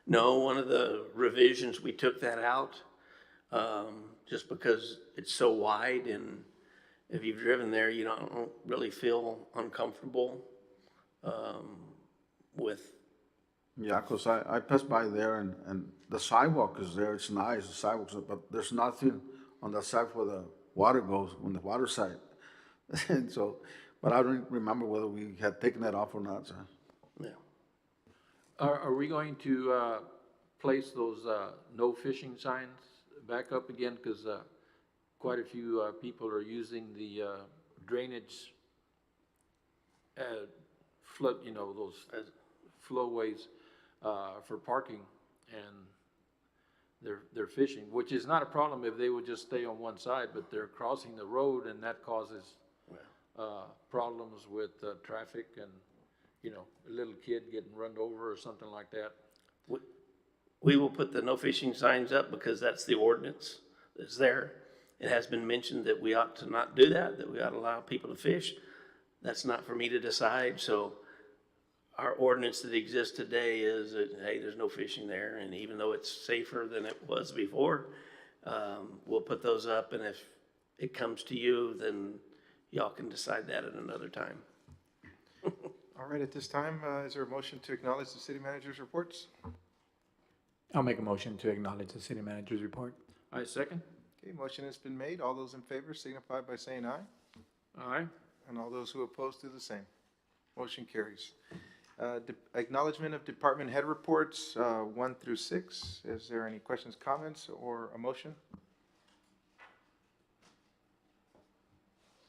No, one of the revisions, we took that out just because it's so wide, and if you've driven there, you don't really feel uncomfortable with Yeah, 'cause I passed by there and the sidewalk is there, it's nice, the sidewalks, but there's nothing on the side where the water goes, on the water side. And so, but I don't remember whether we had taken that off or not, so. Yeah. Are we going to, place those, no fishing signs back up again? Because, quite a few, people are using the, drainage, flood, you know, those flowways, for parking, and they're fishing, which is not a problem if they would just stay on one side, but they're crossing the road, and that causes, problems with, traffic and, you know, a little kid getting run over or something like that. We will put the no fishing signs up because that's the ordinance that's there. It has been mentioned that we ought to not do that we ought to allow people to fish. That's not for me to decide, so our ordinance that exists today is that, hey, there's no fishing there, and even though it's safer than it was before, we'll put those up, and if it comes to you, then y'all can decide that at another time. All right, at this time, is there a motion to acknowledge the city manager's reports? I'll make a motion to acknowledge the city manager's report. I second. Okay, motion has been made. All those in favor signify by saying aye, Aye. and all those who oppose do the same. Motion carries. Acknowledgement of department head reports, 1 through 6. Is there any questions, comments, or a motion?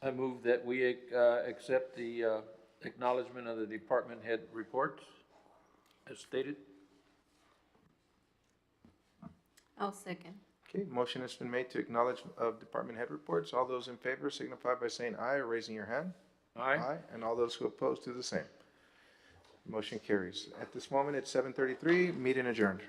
I move that we, accept the, acknowledgement of the department head reports as stated. I'll second. Okay, motion has been made to acknowledge of department head reports. All those in favor signify by saying aye or raising your hand. Aye. And all those who oppose do the same. Motion carries. At this moment, it's 7:33, meeting adjourned.